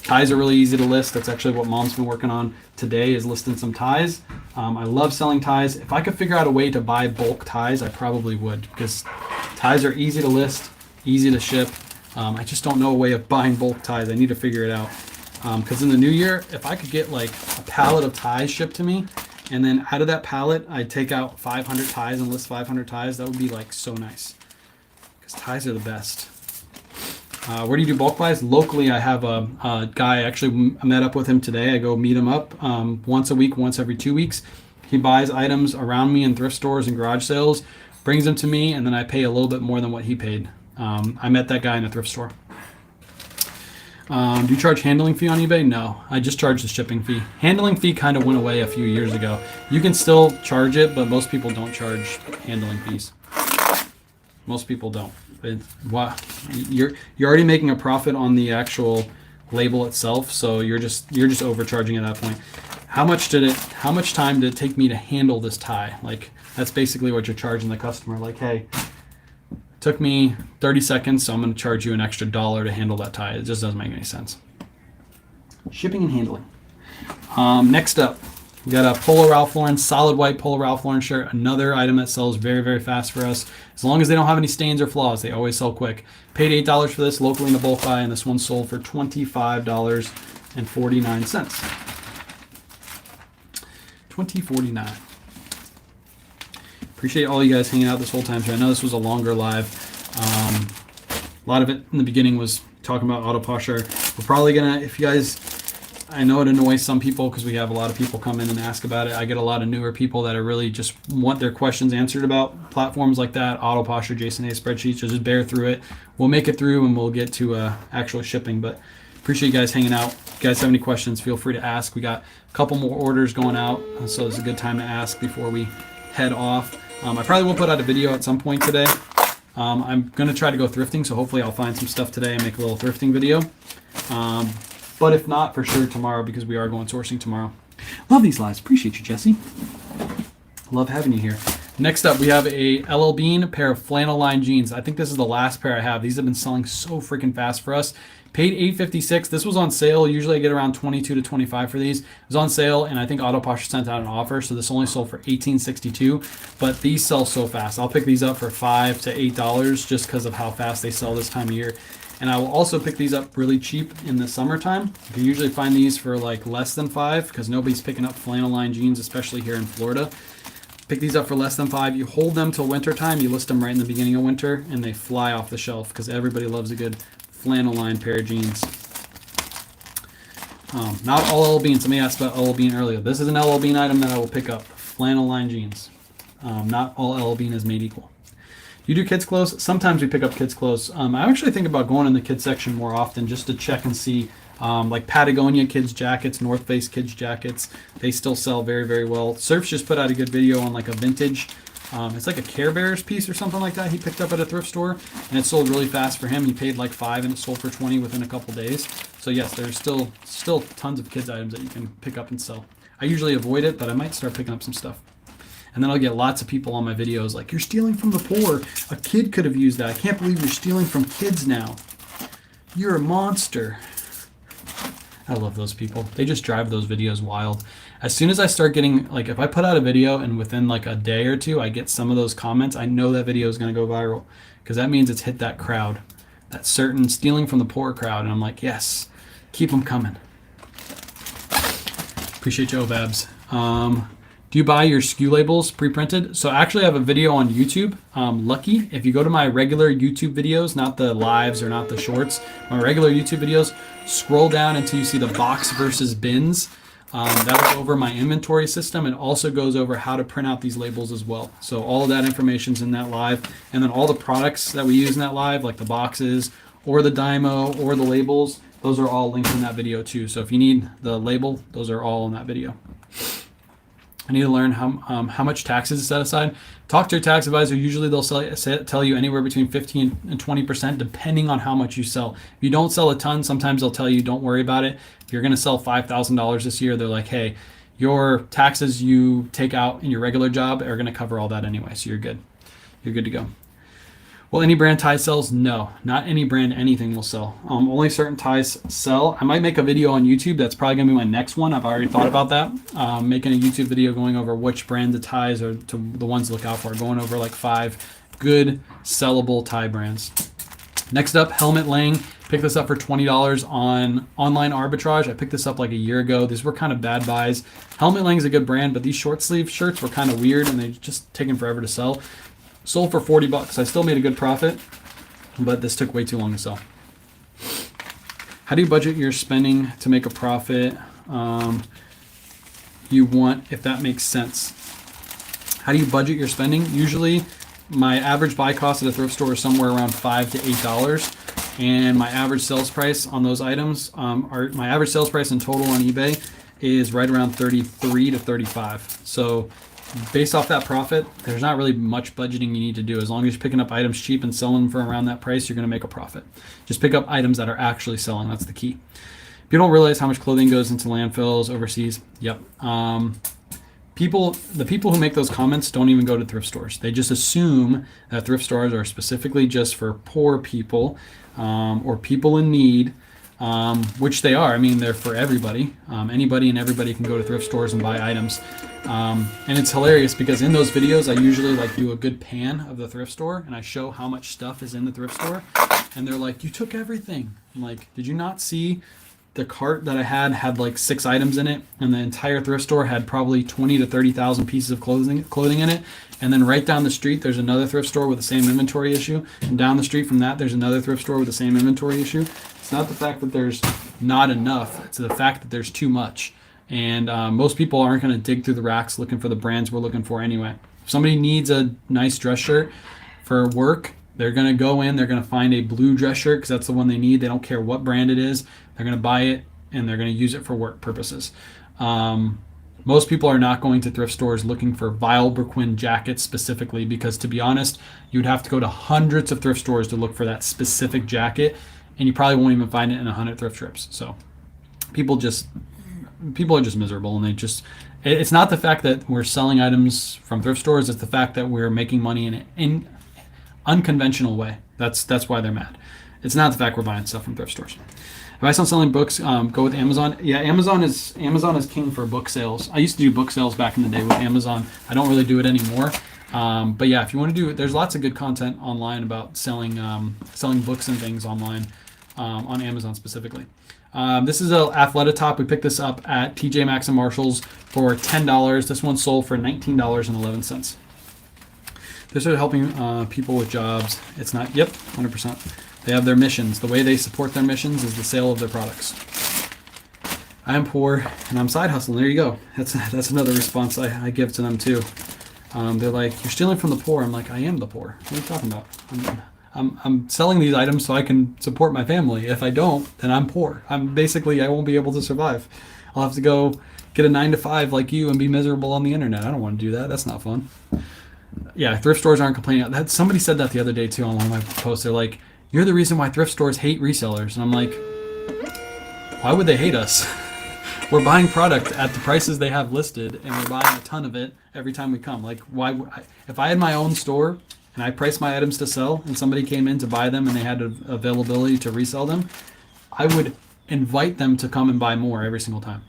Ties are really easy to list. That's actually what Mom's been working on today, is listing some ties. I love selling ties. If I could figure out a way to buy bulk ties, I probably would, because ties are easy to list, easy to ship. I just don't know a way of buying bulk ties. I need to figure it out. Because in the new year, if I could get like a pallet of ties shipped to me, and then out of that pallet, I'd take out 500 ties and list 500 ties, that would be like so nice. Because ties are the best. Where do you do bulk buys? Locally, I have a guy. I actually met up with him today. I go meet him up once a week, once every 2 weeks. He buys items around me in thrift stores and garage sales, brings them to me, and then I pay a little bit more than what he paid. I met that guy in a thrift store. Do you charge handling fee on eBay? No, I just charge the shipping fee. Handling fee kind of went away a few years ago. You can still charge it, but most people don't charge handling fees. Most people don't. You're already making a profit on the actual label itself, so you're just overcharging at that point. How much time did it take me to handle this tie? Like, that's basically what you're charging the customer. Like, hey, it took me 30 seconds, so I'm going to charge you an extra $1 to handle that tie. It just doesn't make any sense. Shipping and handling. Next up, we got a Polo Ralph Lauren, solid white Polo Ralph Lauren shirt. Another item that sells very, very fast for us. As long as they don't have any stains or flaws, they always sell quick. Paid $8 for this locally in the bulk buy, and this one sold for $25.49. $20.49. Appreciate all you guys hanging out this whole time. I know this was a longer live. A lot of it in the beginning was talking about auto Posher. We're probably gonna, if you guys, I know it annoys some people because we have a lot of people come in and ask about it. I get a lot of newer people that are really just want their questions answered about platforms like that, auto Posher, Jason A spreadsheets. So just bear through it. We'll make it through and we'll get to actual shipping. But Appreciate you guys hanging out. If you guys have any questions, feel free to ask. We got a couple more orders going out, so it's a good time to ask before we head off. I probably will put out a video at some point today. I'm going to try to go thrifting, so hopefully I'll find some stuff today and make a little thrifting video. But if not, for sure tomorrow, because we are going sourcing tomorrow. Love these lives. Appreciate you, Jesse. Love having you here. Next up, we have a LL Bean pair of flannel line jeans. I think this is the last pair I have. These have been selling so freaking fast for us. Paid $8.56. This was on sale. Usually I get around $22 to $25 for these. It was on sale, and I think Posher sent out an offer, so this only sold for $18.62. But these sell so fast. I'll pick these up for $5 to $8 just because of how fast they sell this time of year. And I will also pick these up really cheap in the summertime. You can usually find these for like less than $5 because nobody's picking up flannel line jeans, especially here in Florida. Pick these up for less than $5. You hold them till winter time. You list them right in the beginning of winter, and they fly off the shelf because everybody loves a good flannel line pair of jeans. Not all LL Bean. Somebody asked about LL Bean earlier. This is an LL Bean item that I will pick up. Flannel line jeans. Not all LL Bean is made equal. You do kids clothes? Sometimes we pick up kids clothes. I actually think about going in the kids section more often just to check and see, like Patagonia kids jackets, North Face kids jackets. They still sell very, very well. Surf's just put out a good video on like a vintage. It's like a Care Bears piece or something like that he picked up at a thrift store, and it sold really fast for him. He paid like $5 and it sold for $20 within a couple days. So yes, there's still tons of kids items that you can pick up and sell. I usually avoid it, but I might start picking up some stuff. And then I'll get lots of people on my videos like, you're stealing from the poor. A kid could have used that. I can't believe you're stealing from kids now. You're a monster. I love those people. They just drive those videos wild. As soon as I start getting, like if I put out a video and within like a day or two, I get some of those comments, I know that video is going to go viral because that means it's hit that crowd, that certain stealing from the poor crowd. And I'm like, yes, keep them coming. Appreciate you, Obabs. Do you buy your SKU labels pre-printed? So actually I have a video on YouTube. Lucky, if you go to my regular YouTube videos, not the lives or not the shorts, my regular YouTube videos, scroll down until you see the box versus bins. That will go over my inventory system and also goes over how to print out these labels as well. So all of that information's in that live. And then all the products that we use in that live, like the boxes or the Dymo or the labels, those are all linked in that video too. So if you need the label, those are all in that video. I need to learn how much taxes is set aside. Talk to your tax advisor. Usually they'll tell you anywhere between 15 and 20% depending on how much you sell. If you don't sell a ton, sometimes they'll tell you don't worry about it. If you're going to sell $5,000 this year, they're like, hey, your taxes you take out in your regular job are going to cover all that anyway, so you're good. You're good to go. Will any brand tie sells? No, not any brand anything will sell. Only certain ties sell. I might make a video on YouTube. That's probably going to be my next one. I've already thought about that. Making a YouTube video going over which brand the ties are to the ones to look out for. Going over like 5 good sellable tie brands. Next up, Helmet Lang. Picked this up for $20 on online arbitrage. I picked this up like a year ago. These were kind of bad buys. Helmet Lang is a good brand, but these short sleeve shirts were kind of weird and they just taken forever to sell. Sold for $40. I still made a good profit, but this took way too long to sell. How do you budget your spending to make a profit you want, if that makes sense? How do you budget your spending? Usually my average buy cost at a thrift store is somewhere around $5 to $8, and my average sales price on those items my average sales price in total on eBay is right around $33 to $35. So based off that profit, there's not really much budgeting you need to do. As long as you're picking up items cheap and selling them for around that price, you're going to make a profit. Just pick up items that are actually selling. That's the key. People don't realize how much clothing goes into landfills overseas. Yep. The people who make those comments don't even go to thrift stores. They just assume that thrift stores are specifically just for poor people or people in need. Which they are. I mean, they're for everybody. Anybody and everybody can go to thrift stores and buy items. And it's hilarious because in those videos, I usually like do a good pan of the thrift store and I show how much stuff is in the thrift store. And they're like, you took everything. I'm like, did you not see the cart that I had like 6 items in it, and the entire thrift store had probably 20 to 30,000 pieces of clothing in it. And then right down the street, there's another thrift store with the same inventory issue. And down the street from that, there's another thrift store with the same inventory issue. It's not the fact that there's not enough. It's the fact that there's too much. And most people aren't going to dig through the racks looking for the brands we're looking for anyway. If somebody needs a nice dress shirt for work, They're going to go in, they're going to find a blue dress shirt because that's the one they need. They don't care what brand it is. They're going to buy it and they're going to use it for work purposes. Most people are not going to thrift stores looking for Vilebrequin jackets specifically because, to be honest, you'd have to go to hundreds of thrift stores to look for that specific jacket, and you probably won't even find it in 100 thrift trips. So people are just miserable, and it's not the fact that we're selling items from thrift stores, it's the fact that we're making money in an unconventional way. That's why they're mad. It's not the fact we're buying stuff from thrift stores. Advice on selling books, go with Amazon. Yeah, Amazon is king for book sales. I used to do book sales back in the day with Amazon. I don't really do it anymore. But yeah, if you want to do it, there's lots of good content online about selling books and things online on Amazon specifically. This is an Athleta top. We picked this up at TJ Maxx and Marshalls for $10. This one sold for $19.11. This is helping people with jobs. It's not, 100%. They have their missions. The way they support their missions is the sale of their products. I am poor and I'm side hustling. There you go. That's another response I give to them too. They're like, you're stealing from the poor. I'm like, I am the poor. What are you talking about? I'm selling these items so I can support my family. If I don't, then I'm poor. I won't be able to survive. I'll have to go get a 9-to-5 like you and be miserable on the internet. I don't want to do that. That's not fun. Yeah, thrift stores aren't complaining. Somebody said that the other day too on one of my posts. They're like, you're the reason why thrift stores hate resellers. And I'm like, why would they hate us? We're buying product at the prices they have listed, and we're buying a ton of it every time we come. Like, if I had my own store and I priced my items to sell and somebody came in to buy them and they had availability to resell them, I would invite them to come and buy more every single time.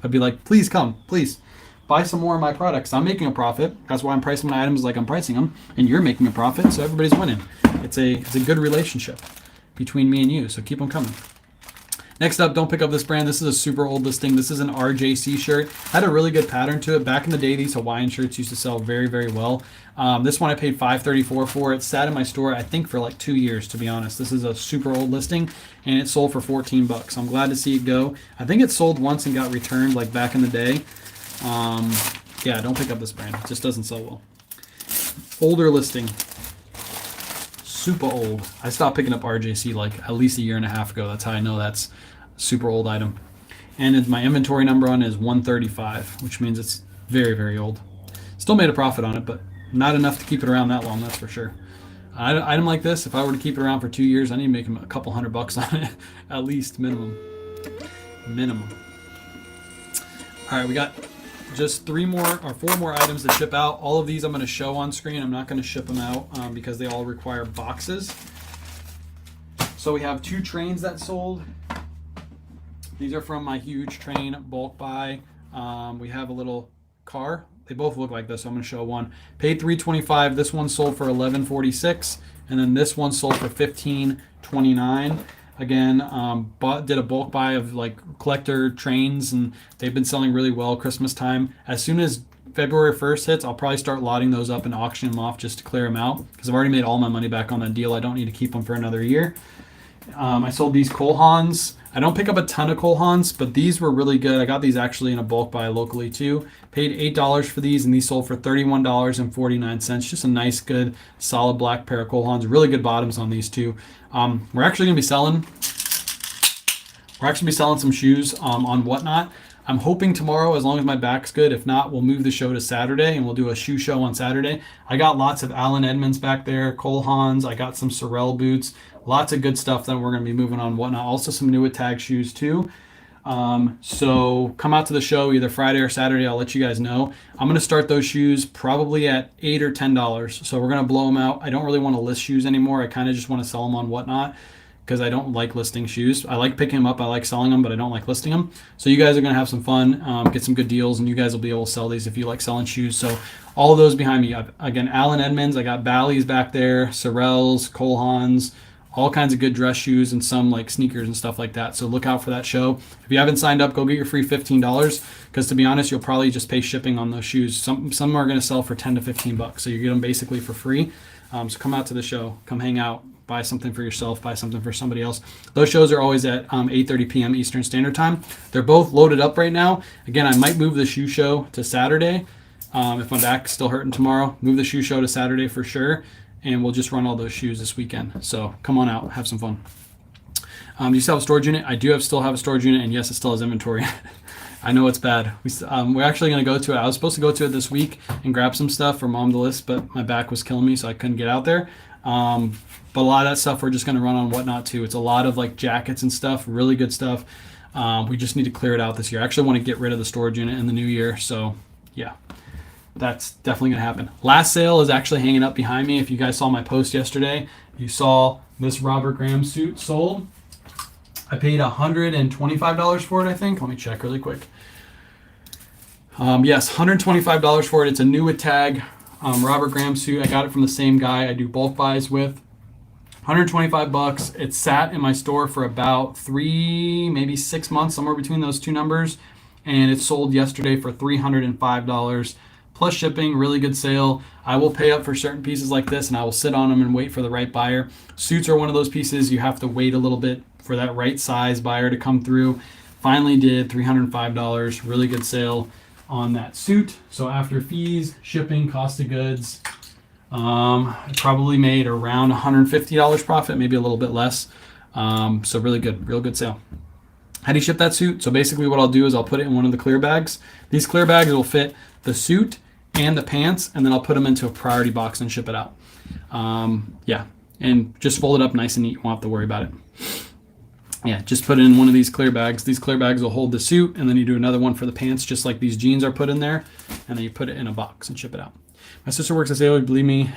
I'd be like, please come, please. Buy some more of my products. I'm making a profit. That's why I'm pricing my items like I'm pricing them, and you're making a profit, so everybody's winning. It's a good relationship between me and you, so keep them coming. Next up, don't pick up this brand. This is a super old listing. This is an RJC shirt. Had a really good pattern to it. Back in the day, these Hawaiian shirts used to sell very, very well. This one I paid $5.34 for. It sat in my store, I think, for like 2 years, to be honest. This is a super old listing, and it sold for $14. I'm glad to see it go. I think it sold once and got returned, like back in the day. Yeah, don't pick up this brand. It just doesn't sell well. Older listing. Super old. I stopped picking up RJC like at least a year and a half ago. That's how I know that's a super old item. And my inventory number on it is 135, which means it's very, very old. Still made a profit on it, but not enough to keep it around that long, that's for sure. An item like this, if I were to keep it around for 2 years, I need to make a couple $100 on it, at least minimum. All right, we got just 4 more items to ship out. All of these I'm going to show on screen. I'm not going to ship them out because they all require boxes. So we have 2 trains that sold. These are from my huge train bulk buy. We have a little car. They both look like this, so I'm going to show one. Paid $3.25. This one sold for $11.46, and then this one sold for $15.29. Again, did a bulk buy of like collector trains, and they've been selling really well Christmas time. As soon as February 1st hits, I'll probably start lotting those up and auctioning them off just to clear them out because I've already made all my money back on that deal. I don't need to keep them for another year. I sold these Kolhans. I don't pick up a ton of Kolhans, but these were really good. I got these actually in a bulk buy locally too. Paid $8 for these, and these sold for $31.49. Just a nice, good, solid black pair of Kolhans. Really good bottoms on these too. We're actually going to be selling some shoes on Whatnot. I'm hoping tomorrow, as long as my back's good. If not, we'll move the show to Saturday, and we'll do a shoe show on Saturday. I got lots of Allen Edmonds back there, Kolhans. I got some Sorel boots. Lots of good stuff that we're going to be moving on Whatnot. Also some new tag shoes too. So come out to the show either Friday or Saturday. I'll let you guys know. I'm going to start those shoes probably at $8 or $10. So we're going to blow them out. I don't really want to list shoes anymore. I kind of just want to sell them on Whatnot because I don't like listing shoes. I like picking them up. I like selling them, but I don't like listing them. So you guys are going to have some fun, get some good deals, and you guys will be able to sell these if you like selling shoes. So all of those behind me. Again, Allen Edmonds. I got Bally's back there, Sorels, Kolhans, all kinds of good dress shoes and some like sneakers and stuff like that. So look out for that show. If you haven't signed up, go get your free $15 because to be honest, you'll probably just pay shipping on those shoes. Some are going to sell for $10 to $15. So you get them basically for free. So come out to the show, come hang out, buy something for yourself, buy something for somebody else. Those shows are always at 8:30 p.m. Eastern Standard Time. They're both loaded up right now. Again, I might move the shoe show to Saturday. If my back's still hurting tomorrow, move the shoe show to Saturday for sure. and we'll just run all those shoes this weekend. So come on out, have some fun. Do you still have a storage unit? I do still have a storage unit, and yes, it still has inventory. I know it's bad. We're actually going to go to it. I was supposed to go to it this week and grab some stuff for Mom to list, but my back was killing me, so I couldn't get out there. But a lot of that stuff we're just going to run on Whatnot too. It's a lot of like jackets and stuff, really good stuff. We just need to clear it out this year. I actually want to get rid of the storage unit in the new year, so yeah. That's definitely going to happen. Last sale is actually hanging up behind me. If you guys saw my post yesterday, you saw this Robert Graham suit sold. I paid $125 for it, I think. Let me check really quick. Yes, $125 for it. It's a new with tag Robert Graham suit. I got it from the same guy I do bulk buys with. 125 bucks. It sat in my store for about 3, maybe 6 months, somewhere between those two numbers. And it sold yesterday for $305 plus shipping. Really good sale. I will pay up for certain pieces like this, and I will sit on them and wait for the right buyer. Suits are one of those pieces you have to wait a little bit for that right size buyer to come through. Finally did $305. Really good sale on that suit. So after fees, shipping, cost of goods, I probably made around $150 profit, maybe a little bit less. So really good, real good sale. How do you ship that suit? So basically what I'll do is I'll put it in one of the clear bags. These clear bags will fit the suit and the pants, and then I'll put them into a priority box and ship it out. Yeah, and just fold it up nice and neat. You won't have to worry about it. Yeah, just put it in one of these clear bags. These clear bags will hold the suit, and then you do another one for the pants, just like these jeans are put in there, and then you put it in a box and ship it out. My sister works at Sailor, believe me.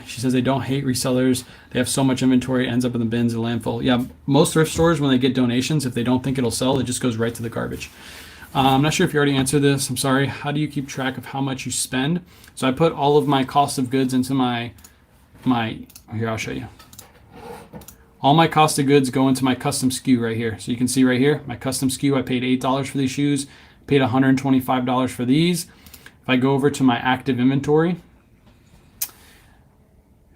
She says they don't hate resellers. They have so much inventory, it ends up in the bins and landfill. Yeah, most thrift stores, when they get donations, if they don't think it'll sell, it just goes right to the garbage. I'm not sure if you already answered this. I'm sorry. How do you keep track of how much you spend? So I put all of my cost of goods into my here, I'll show you. All my cost of goods go into my custom SKU right here. So you can see right here, my custom SKU, I paid $8 for these shoes, paid $125 for these. If I go over to my active inventory, if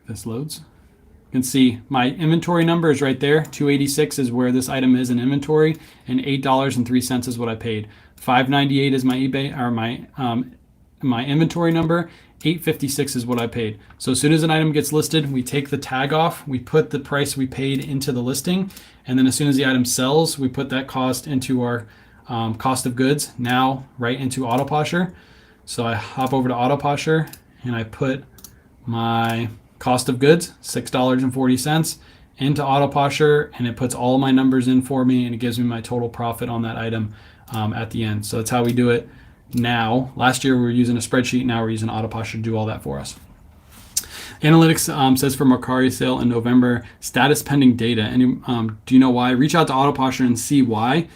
this loads, you can see my inventory number is right there. 286 is where this item is in inventory, and $8.03 is what I paid. $598 is my eBay or my inventory number. $8.56 is what I paid. So as soon as an item gets listed, we take the tag off, we put the price we paid into the listing, and then as soon as the item sells, we put that cost into our cost of goods, now right into Auto Posher. So I hop over to Auto Posher and I put my cost of goods, $6.40, into Auto Posher, and it puts all my numbers in for me, and it gives me my total profit on that item at the end. So that's how we do it now. Last year we were using a spreadsheet, now we're using Auto Posher to do all that for us. Analytics says for Mercari sale in November, status pending data. And do you know why? Reach out to Auto Posher and see why.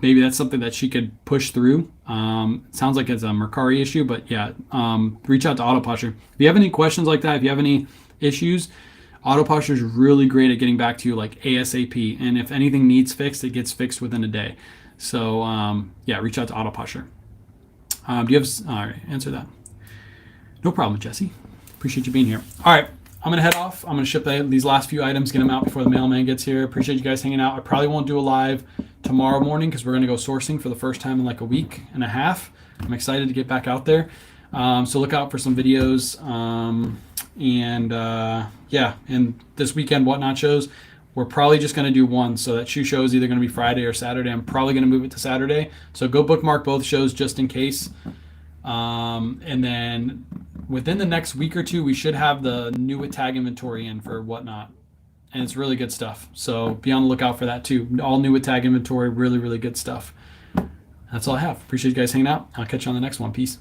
Maybe that's something that she could push through. Sounds like it's a Mercari issue, but yeah, reach out to Auto Posher. If you have any questions like that, if you have any issues, Auto Posher is really great at getting back to you like ASAP. And if anything needs fixed, it gets fixed within a day. So yeah, reach out to Auto Posher. Do you have, all right, answer that. No problem, Jesse. Appreciate you being here. All right, I'm gonna head off. I'm gonna ship these last few items, get them out before the mailman gets here. Appreciate you guys hanging out. I probably won't do a live tomorrow morning because we're gonna go sourcing for the first time in like a week and a half. I'm excited to get back out there. So look out for some videos. Yeah, and this weekend Whatnot shows, we're probably just going to do one. So that shoe show is either going to be Friday or Saturday. I'm probably going to move it to Saturday. So go bookmark both shows just in case. And then within the next week or two, we should have the new with tag inventory in for Whatnot. And it's really good stuff. So be on the lookout for that too. All new with tag inventory, really, really good stuff. That's all I have. Appreciate you guys hanging out. I'll catch you on the next one. Peace.